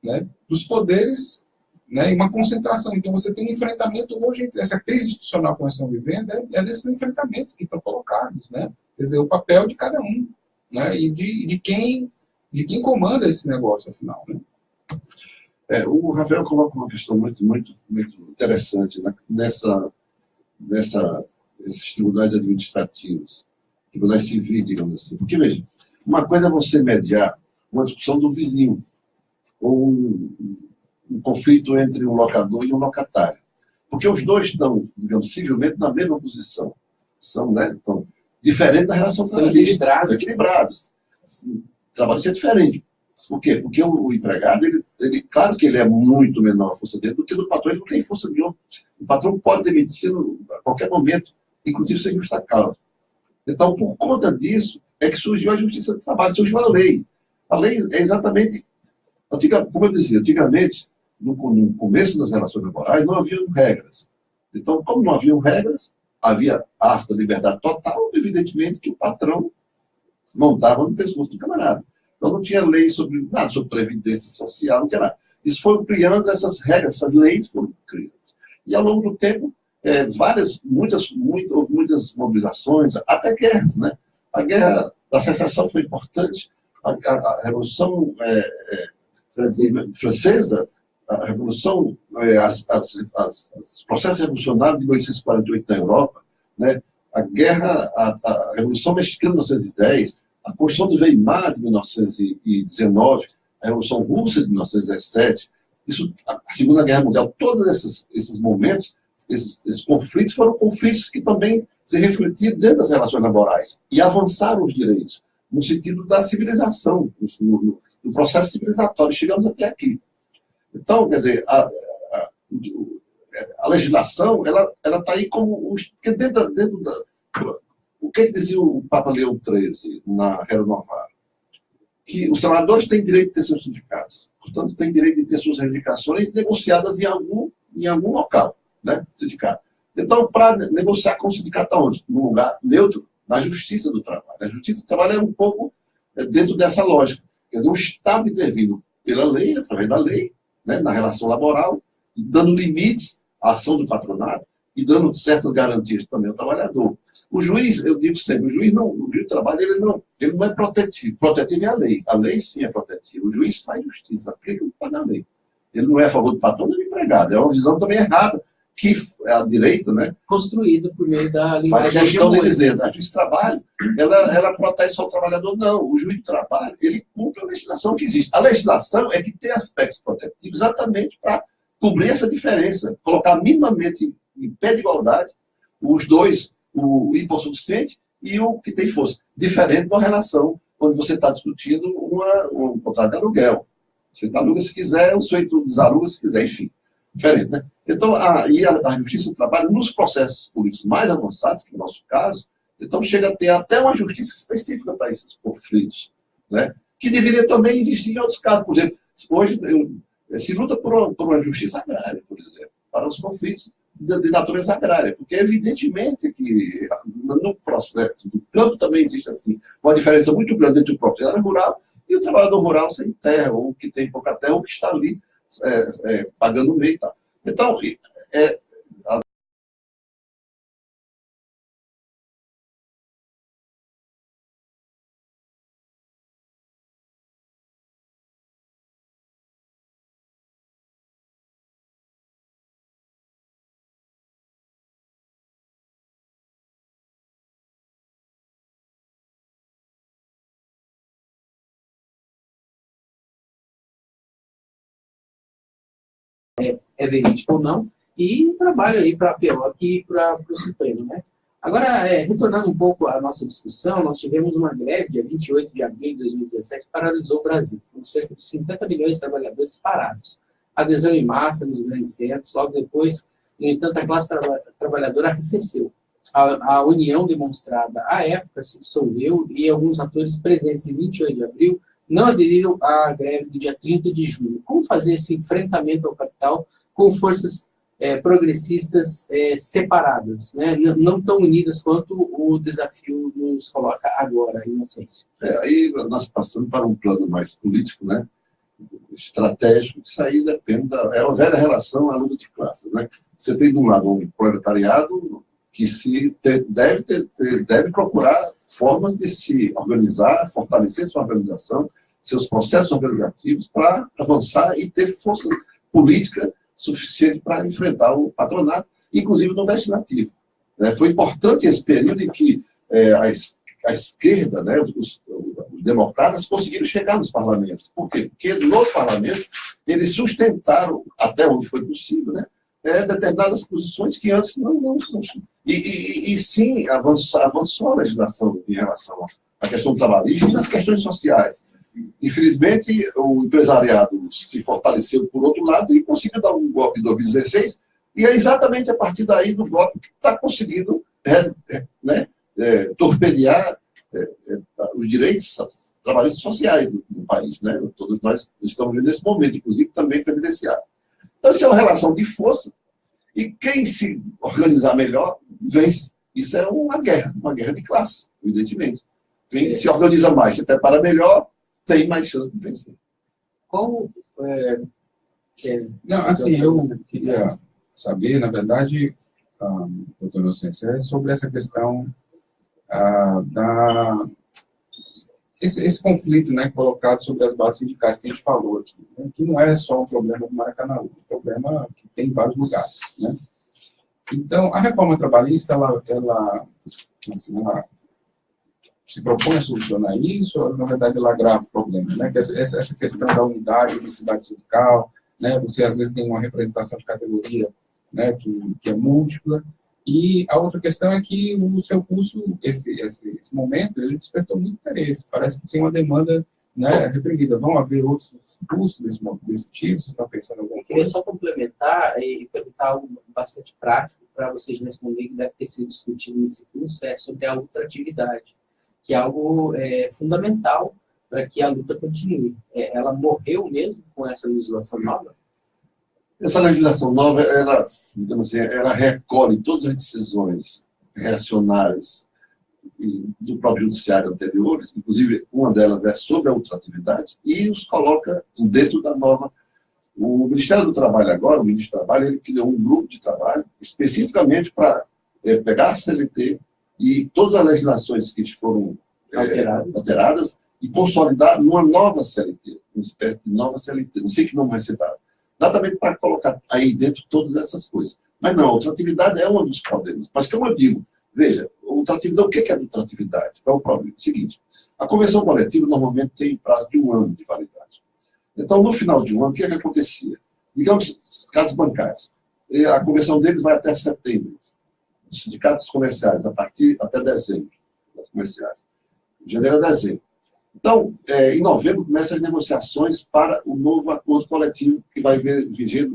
né, dos poderes, né, e uma concentração. Então, você tem um enfrentamento hoje, essa crise institucional que nós estamos vivendo, é desses enfrentamentos que estão colocados. Né? Quer dizer, o papel de cada um, né, e de quem comanda esse negócio, afinal. Né? O Rafael coloca uma questão muito, muito, muito interessante nesses tribunais administrativos, tribunais civis, digamos assim. Porque, veja, uma coisa é você mediar uma discussão do vizinho, ou um conflito entre um locador e um locatário. Porque os dois estão, digamos, civilmente na mesma posição. São, né, diferentes da relação trabalhista. Equilibrados. O trabalho é diferente. Por quê? Porque o empregado, claro que ele é muito menor a força dele do que o do patrão, ele não tem força nenhuma. O patrão pode demitir a qualquer momento, inclusive sem justa causa. Então, por conta disso, é que surgiu a Justiça do Trabalho, surgiu a lei. A lei é exatamente... como eu dizia, antigamente, no começo das relações laborais, não haviam regras. Então, como não haviam regras, havia aspa liberdade total, evidentemente que o patrão montava no pescoço do camarada. Então, não tinha lei sobre nada, sobre previdência social, não tinha nada. Isso foi criando essas regras, essas leis foram criadas. E, ao longo do tempo, houve muitas mobilizações, até guerras, né? A guerra da secessão foi importante, a Revolução Francesa, a Revolução, os processos revolucionários de 1848 na Europa, né? A Revolução Mexicana de 1910, a Constituição do Weimar de 1919, a Revolução Russa de 1917, a Segunda Guerra Mundial, todos esses momentos, esses conflitos foram conflitos que também se refletiram dentro das relações laborais e avançaram os direitos, no sentido da civilização, no processo civilizatório. Chegamos até aqui. Então, quer dizer, a legislação, ela está aí como... Porque dentro o que dizia o Papa Leão XIII na Renovar? Que os trabalhadores têm direito de ter seus sindicatos. Portanto, têm direito de ter suas reivindicações negociadas em algum local, né, sindicato. Então, para negociar com o sindicato aonde? Num lugar neutro, na Justiça do Trabalho. A Justiça do Trabalho é um pouco dentro dessa lógica. Quer dizer, o Estado intervindo pela lei, através da lei, né, na relação laboral, dando limites à ação do patronato e dando certas garantias também ao trabalhador. O juiz, eu digo sempre, o juiz do trabalho, ele não é protetivo. Protetivo é a lei. A lei sim é protetiva. O juiz faz justiça, aplica o que está na lei. Ele não é a favor do patrão nem do empregado. É uma visão também errada, que a direita, né, construída por meio da linguagem. Faz questão de dizer, a justiça do trabalho, ela protege só o trabalhador. Não, o juiz do trabalho, ele cumpre a legislação que existe. A legislação é que tem aspectos protetivos exatamente para cobrir essa diferença, colocar minimamente em pé de igualdade os dois, o hipossuficiente e o que tem força. Diferente de uma relação onde você está discutindo um contrato de aluguel. Você aluga se quiser, o sujeito desaluga se quiser, enfim. Diferente, né? Então, a Justiça do Trabalho, nos processos políticos mais avançados, que é o nosso caso, então chega a ter até uma justiça específica para esses conflitos, né? Que deveria também existir em outros casos. Por exemplo, hoje se luta por uma justiça agrária, por exemplo, para os conflitos de natureza agrária, porque evidentemente que no processo do campo também existe assim uma diferença muito grande entre o proprietário rural e o trabalhador rural sem terra, ou que tem pouca terra, ou que está ali pagando o meio e tal. Então, é verídico ou não, e trabalho aí para a PO e para o Supremo, né? Agora, retornando um pouco à nossa discussão, nós tivemos uma greve dia 28 de abril de 2017 que paralisou o Brasil, com cerca de 50 milhões de trabalhadores parados. Adesão em massa nos grandes centros, logo depois, no entanto, a classe trabalhadora arrefeceu. A união demonstrada à época se dissolveu e alguns atores presentes em 28 de abril não aderiram à greve do dia 30 de julho. Como fazer esse enfrentamento ao capital com forças progressistas separadas, né? Não tão unidas quanto o desafio nos coloca agora, Inocêncio? Aí nós passamos para um plano mais político, né? Estratégico, que isso aí depende é uma velha relação à luta de classes, né? Você tem, de um lado, um proletariado que deve procurar formas de se organizar, fortalecer sua organização, seus processos organizativos para avançar e ter força política suficiente para enfrentar o patronato, inclusive no legislativo. Foi importante esse período em que a esquerda, né, os democratas, conseguiram chegar nos parlamentos. Por quê? Porque nos parlamentos eles sustentaram, até onde foi possível, né, determinadas posições que antes não e sim, avançou a legislação em relação à questão trabalhista e nas questões sociais. infelizmente, o empresariado se fortaleceu por outro lado e conseguiu dar um golpe em 2016, e é exatamente a partir daí do golpe que está conseguindo torpedear os direitos trabalhistas sociais no país. Né? Todos nós estamos vivendo nesse momento, inclusive também previdenciário. Então, isso é uma relação de força, e quem se organizar melhor, vence. Isso é uma guerra de classes, evidentemente. Quem se organiza mais, se prepara melhor, tem mais chance de vencer. Como... Não, assim, eu queria saber, na verdade, doutor Inocêncio, sobre essa questão esse conflito, né, colocado sobre as bases sindicais que a gente falou aqui, né, que não é só um problema do Maracanã, é um problema que tem em vários lugares. Né? Então, a reforma trabalhista, ela se propõe a solucionar isso, ou, na verdade, ela agrava o problema, né? Que essa questão da unidade, unicidade sindical, né? Você, às vezes, tem uma representação de categoria, né? que é múltipla, e a outra questão é que o seu curso, esse momento, ele despertou muito interesse, parece que tem uma demanda, né, reprimida. Vão haver outros cursos desse tipo? Vocês estão pensando em alguma coisa? Eu queria só complementar e perguntar algo bastante prático para vocês responderem, que deve ter sido discutido nesse curso, sobre a ultratividade, que é algo fundamental para que a luta continue. Ela morreu mesmo com essa legislação nova? Essa legislação nova, ela, digamos assim, ela recolhe todas as decisões reacionárias do próprio judiciário anteriores, inclusive uma delas é sobre a ultratividade, e os coloca dentro da nova. O Ministério do Trabalho agora, o Ministro do Trabalho, ele criou um grupo de trabalho especificamente para pegar a CLT e todas as legislações que foram alteradas e consolidar numa nova CLT, uma espécie de nova CLT, não sei que nome vai ser dado, exatamente para colocar aí dentro todas essas coisas. Mas não, a ultratividade é um dos problemas. Mas como eu digo, veja, ultratividade, o que é ultratividade? Qual é o problema? É o seguinte, a convenção coletiva normalmente tem prazo de 1 ano de validade. Então, no final de um ano, o que é que acontecia? Digamos, casos bancários. A convenção deles vai até setembro. Os sindicatos comerciais, até dezembro, das comerciais. De janeiro a dezembro. Então, em novembro, começam as negociações para o novo acordo coletivo, que vai viger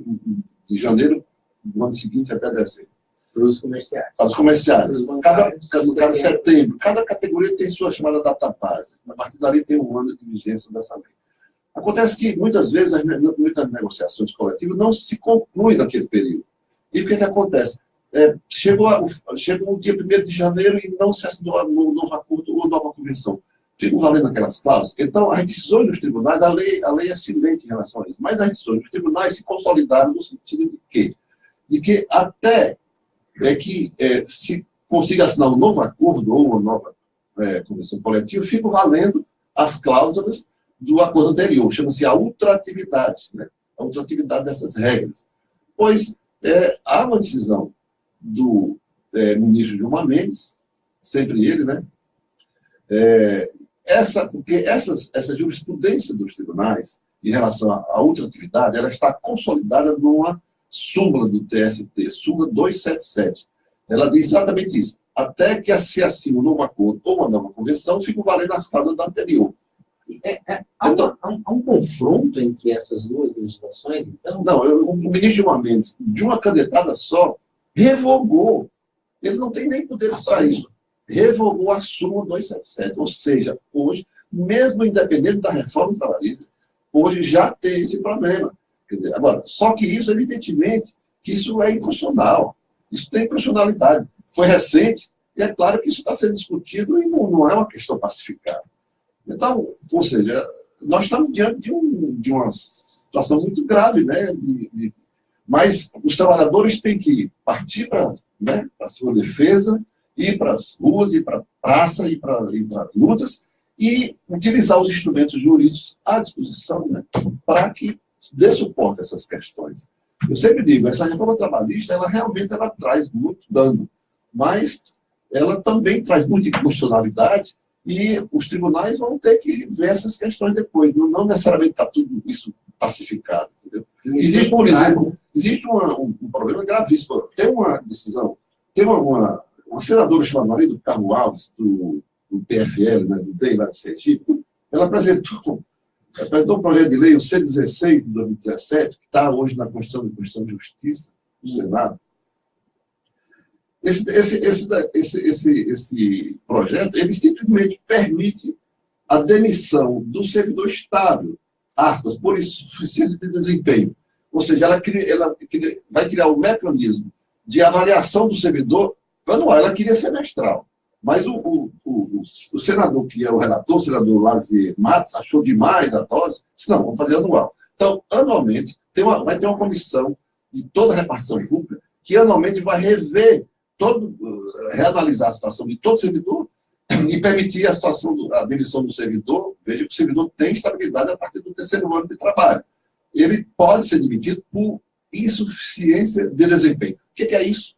de janeiro do ano seguinte até dezembro. Para os comerciais. Para os comerciais. Cada setembro. Cada categoria tem sua chamada data base. A partir dali tem 1 ano de vigência dessa lei. Acontece que, muitas vezes, muitas negociações coletivas não se concluem naquele período. E o que acontece? Chegou o dia 1º de janeiro e não se assinou o novo acordo ou nova convenção. Ficam valendo aquelas cláusulas. Então, as decisões dos tribunais, a lei é silente em relação a isso, mas as decisões dos tribunais se consolidaram no sentido de quê? De que até se consiga assinar um novo acordo ou uma nova convenção coletiva, ficam valendo as cláusulas do acordo anterior. Chama-se a ultratividade, né? A ultratividade dessas regras. Pois há uma decisão do ministro Gilmar Mendes, sempre ele, né? Porque essa jurisprudência dos tribunais em relação à ultratividade, ela está consolidada numa súmula do TST, súmula 277. Ela diz exatamente isso. Até que se assine um novo acordo ou uma nova convenção, ficam valendo as cláusulas da anterior. Há um confronto entre essas duas legislações, então? Não, o ministro Gilmar Mendes, de uma canetada só, revogou. Ele não tem nem poderes para isso. Revogou a súmula 277. Ou seja, hoje, mesmo independente da reforma trabalhista, hoje já tem esse problema. Quer dizer, agora, só que isso, evidentemente, que isso é inconstitucional. Isso tem inconstitucionalidade. Foi recente, e é claro que isso está sendo discutido e não é uma questão pacificada. Então, ou seja, nós estamos diante de uma situação muito grave, né? Mas os trabalhadores têm que partir para a sua defesa, ir para as ruas, ir para a praça, ir para lutas e utilizar os instrumentos jurídicos à disposição, né? Para que dê suporte a essas questões. Eu sempre digo, essa reforma trabalhista, ela realmente traz muito dano, mas ela também traz muita inconstitucionalidade e os tribunais vão ter que ver essas questões depois. Não necessariamente está tudo isso pacificado. Entendeu? Existe, por exemplo, um problema gravíssimo. Tem uma decisão, tem uma senadora chamada Maria do Carmo Alves, do PFL, né, do DEM lá de Sergipe, ela apresentou apresentou um projeto de lei, o C-16 de 2017, que está hoje na Constituição de Justiça do Senado. Esse projeto, ele simplesmente permite a demissão do servidor estável, aspas, por insuficiência de desempenho. Ou seja, ela vai criar um mecanismo de avaliação do servidor anual. Ela queria semestral. Mas o senador, que é o relator, o senador Lazier Matos, achou demais a dose, disse, não, vamos fazer anual. Então, anualmente, vai ter uma comissão de toda a repartição pública que anualmente vai reanalisar a situação de todo servidor e permitir a demissão do servidor. Veja que o servidor tem estabilidade a partir do 3º ano de trabalho. Ele pode ser demitido por insuficiência de desempenho. O que é isso?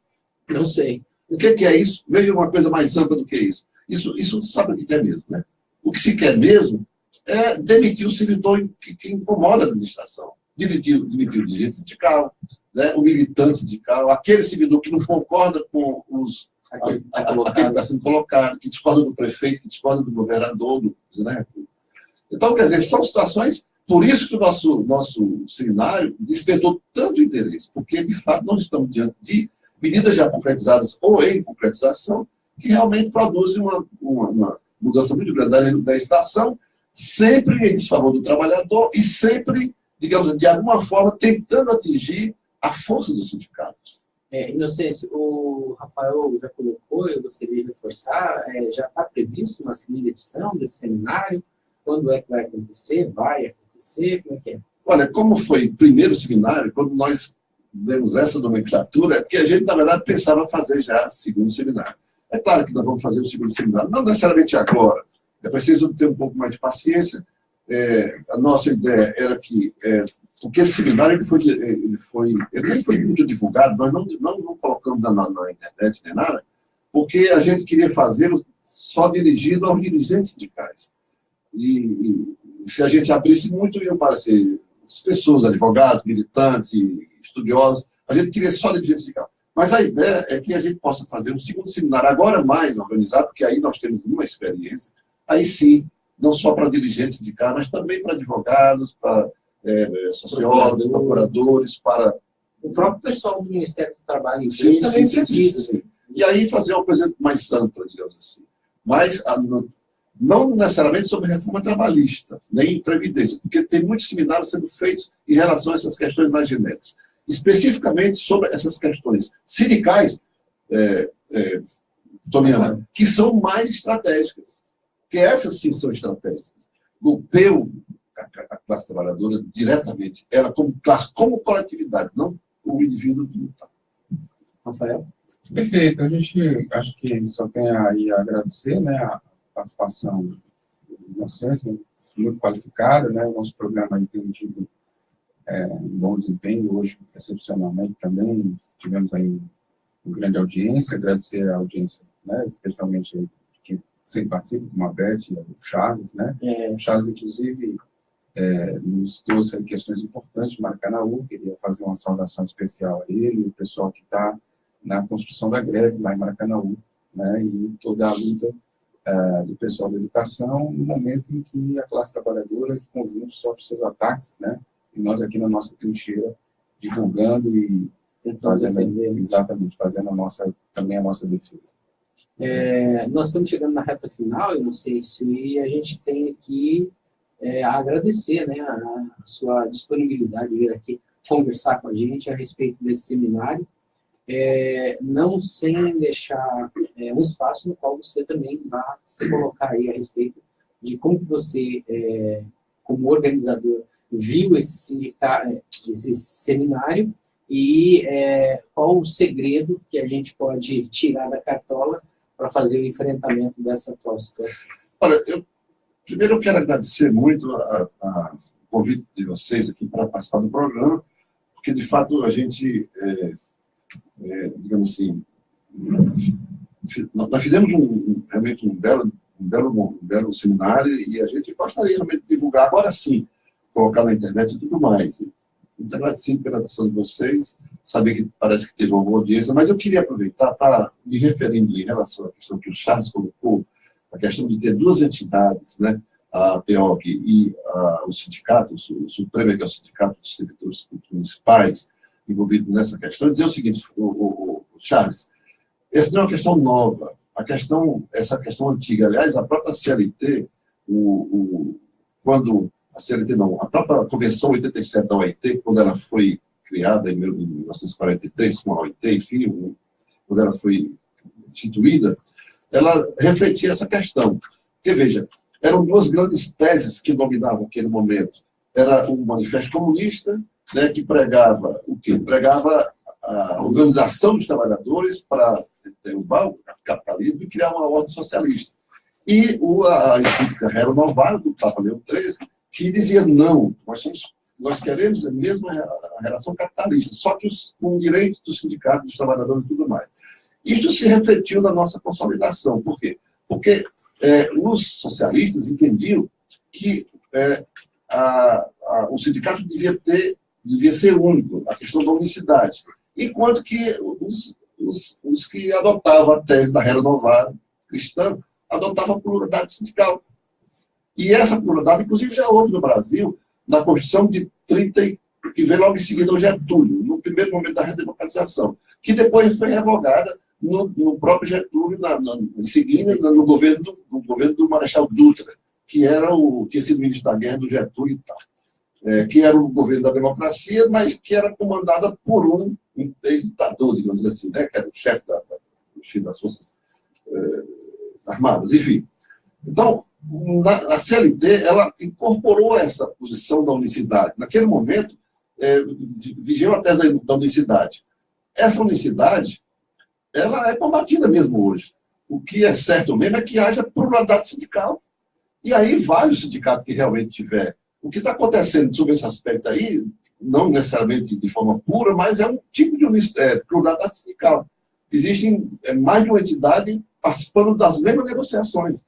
Não sei. O que é isso? Veja uma coisa mais ampla do que isso. Isso sabe o que é mesmo, né? O que se quer mesmo é demitir o servidor que incomoda a administração. Demitir o dirigente sindical, né? O militante sindical, aquele servidor que não concorda com aquele que está sendo colocado, que discorda do prefeito, que discorda do governador, né? Então, quer dizer, são situações. Por isso que o nosso seminário despertou tanto interesse, porque, de fato, nós estamos diante de medidas já concretizadas ou em concretização, que realmente produzem uma mudança muito grande da legislação, sempre em desfavor do trabalhador e sempre, digamos, de alguma forma, tentando atingir a força do sindicato. Inocêncio, o Rafael já colocou, eu gostaria de reforçar, já está previsto uma segunda edição desse seminário? Quando é que vai acontecer? Vai acontecer? Como é que é? Olha, como foi o primeiro seminário, quando nós demos essa nomenclatura, é porque a gente, na verdade, pensava fazer já segundo seminário. É claro que nós vamos fazer o segundo seminário, não necessariamente agora. É preciso ter um pouco mais de paciência. A nossa ideia era que, porque esse seminário ele nem foi muito divulgado, nós não colocamos na internet nem nada, porque a gente queria fazê-lo só dirigido aos dirigentes sindicais. E se a gente abrisse muito, iam aparecer as pessoas, advogados, militantes, estudiosos. A gente queria só dirigente sindical. Mas a ideia é que a gente possa fazer um segundo seminário, agora mais organizado, porque aí nós temos uma experiência, aí sim, não só para dirigentes sindicais, mas também para advogados, para sociólogos, procuradores, para... O próprio pessoal do Ministério do Trabalho sim, também precisa. Sim. E aí fazer uma coisa mais ampla, digamos assim. Mas não necessariamente sobre reforma trabalhista, nem previdência, porque tem muitos seminários sendo feitos em relação a essas questões mais genéricas. Especificamente sobre essas questões sindicais, Toniana, que são mais estratégicas. Porque essas sim são estratégicas. Golpeia a classe trabalhadora diretamente, ela como classe, como coletividade, não o indivíduo que luta. Rafael? Perfeito. A gente acho que só tem aí a agradecer, né, a participação do Inocêncio, muito qualificada, né? O nosso programa aí tem tido um bom desempenho, hoje, excepcionalmente também, tivemos aí uma grande audiência, agradecer a audiência, né, especialmente de quem sempre participa, como a Beth e o Charles, né? O Charles, inclusive, nos trouxe aí questões importantes de Maracanaú, queria fazer uma saudação especial a ele, o pessoal que está na construção da greve lá em Maracanaú, né, e toda a luta do pessoal da educação, no momento em que a classe trabalhadora, de conjunto, sofre seus ataques, né, e nós aqui na nossa trincheira, divulgando e fazendo, exatamente, fazendo também a nossa defesa. Nós estamos chegando na reta final, eu não sei se a gente tem aqui agradecer, né, a sua disponibilidade de vir aqui conversar com a gente a respeito desse seminário, não sem deixar um espaço no qual você também vai se colocar aí a respeito de como que você, como organizador, viu esse seminário e qual o segredo que a gente pode tirar da cartola para fazer o enfrentamento dessa atual situação. Olha, primeiro eu quero agradecer muito o convite de vocês aqui para participar do programa, porque de fato a gente, digamos assim, nós fizemos realmente um belo seminário e a gente gostaria realmente de divulgar, agora sim, colocar na internet e tudo mais. Muito agradecido pela atenção de vocês, saber que parece que teve uma boa audiência, mas eu queria aproveitar para, me referindo em relação à questão que o Charles colocou, a questão de ter duas entidades, né, a PEOC e os sindicatos, o Supremo, que é o Sindicato dos Servidores Municipais, envolvido nessa questão, dizer o seguinte, o Charles, essa não é uma questão nova, essa questão antiga. Aliás, a própria CLT, quando a CLT não, a própria Convenção 87 da OIT, quando ela foi criada em 1943, com a OIT, enfim, quando ela foi instituída, ela refletia essa questão. Porque, veja, eram duas grandes teses que dominavam aquele momento. Era o Manifesto Comunista, né, que pregava o quê? Pregava a organização dos trabalhadores para derrubar o capitalismo e criar uma ordem socialista. E a encíclica Rerum Novarum, do Papa Leão XIII, que dizia, não, nós queremos a mesma relação capitalista, só que com direitos dos sindicatos, dos trabalhadores e tudo mais. Isso se refletiu na nossa consolidação. Por quê? Porque os socialistas entendiam que o sindicato devia ser único, a questão da unicidade. Enquanto que os que adotavam a tese da Rerum Novarum cristã adotavam a pluralidade sindical. E essa pluralidade, inclusive, já houve no Brasil, na Constituição de 30, que veio logo em seguida ao Getúlio, no primeiro momento da redemocratização, que depois foi revogada no próprio Getúlio, em seguida, no governo do Marechal Dutra, que tinha sido ministro da guerra do Getúlio e tal. Que era o governo da democracia, mas que era comandada por um ditador, digamos assim, né? Que era o chefe das Forças Armadas, enfim. Então, a CLT, ela incorporou essa posição da unicidade. Naquele momento, vigiou a tese da unicidade. Essa unicidade, ela é combatida mesmo hoje. O que é certo mesmo é que haja pluralidade sindical. E aí, vários sindicatos que realmente tiver. O que está acontecendo sobre esse aspecto aí, não necessariamente de forma pura, mas é um tipo de pluralidade sindical. Existem mais de uma entidade participando das mesmas negociações.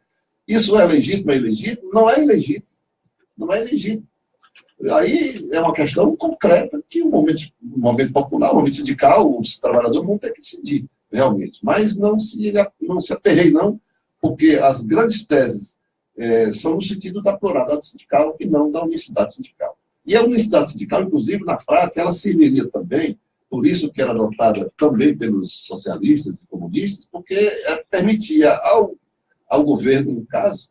Isso é legítimo, é ilegítimo? Não é ilegítimo. Não é ilegítimo. Aí é uma questão concreta que o momento popular, o momento sindical, os trabalhadores vão ter que decidir, realmente. Mas não se aperreie, não, porque as grandes teses são no sentido da pluralidade sindical e não da unicidade sindical. E a unicidade sindical, inclusive, na prática, ela serviria também, por isso que era adotada também pelos socialistas e comunistas, porque permitia ao governo, no caso,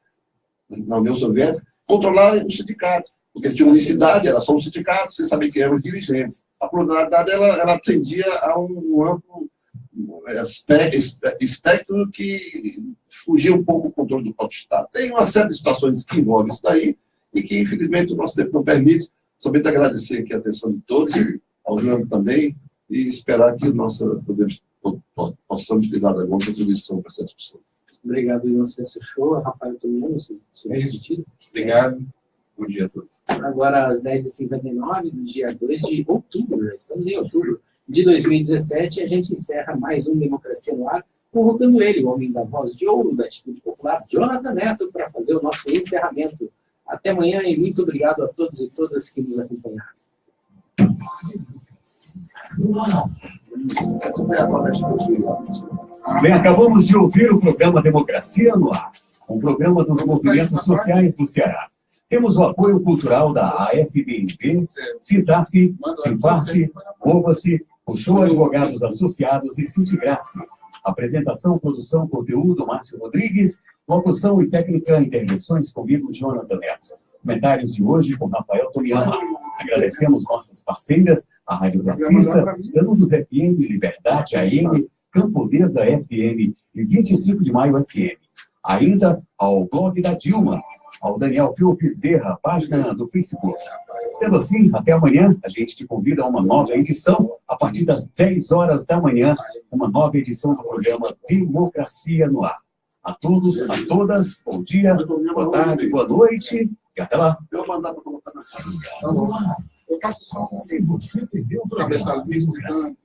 na União Soviética, controlar o sindicato. Porque tinha unicidade, era só um sindicato, você sabia que eram os dirigentes. A pluralidade, ela atendia a um amplo espectro que fugia um pouco do controle do próprio Estado. Tem uma série de situações que envolvem isso daí e que, infelizmente, o nosso tempo não permite. Somente agradecer aqui a atenção de todos, ao João também, e esperar que possamos ter dado alguma contribuição para essa discussão. Obrigado, Inocêncio Shoa, Rafael Tomiano, seu sentido. Obrigado. Bom dia a todos. Agora, às 10h59 do dia 2 de outubro, já estamos em outubro de 2017, a gente encerra mais um Democracia no Ar, convocando ele, o homem da voz de ouro da Atitude Popular, Jonathan Neto, para fazer o nosso encerramento. Até amanhã e muito obrigado a todos e todas que nos acompanharam. Bem, acabamos de ouvir o programa Democracia no Ar, um programa dos movimentos sociais do Ceará. Temos o apoio cultural da AFBNP, CITAF, Sinfarce, Mova-se, o Show Advogados Associados e Sintigrace. Apresentação, produção, conteúdo, Márcio Rodrigues. Locução e técnica, intervenções comigo, Jonathan Neto. Comentários de hoje com Rafael Tomiano. Agradecemos nossas parceiras, a Rádio Assista, Canudos FM, Liberdade AM, Campodesa FM e 25 de Maio FM. Ainda ao blog da Dilma, ao Daniel Fio Bezerra, página do Facebook. Sendo assim, até amanhã, a gente te convida a uma nova edição, a partir das 10 horas da manhã, uma nova edição do programa Democracia no Ar. A todos, a todas, bom dia, boa tarde, boa noite e até lá. Eu vou mandar para colocar na sala. Eu faço só Se você perdeu o programa Democracia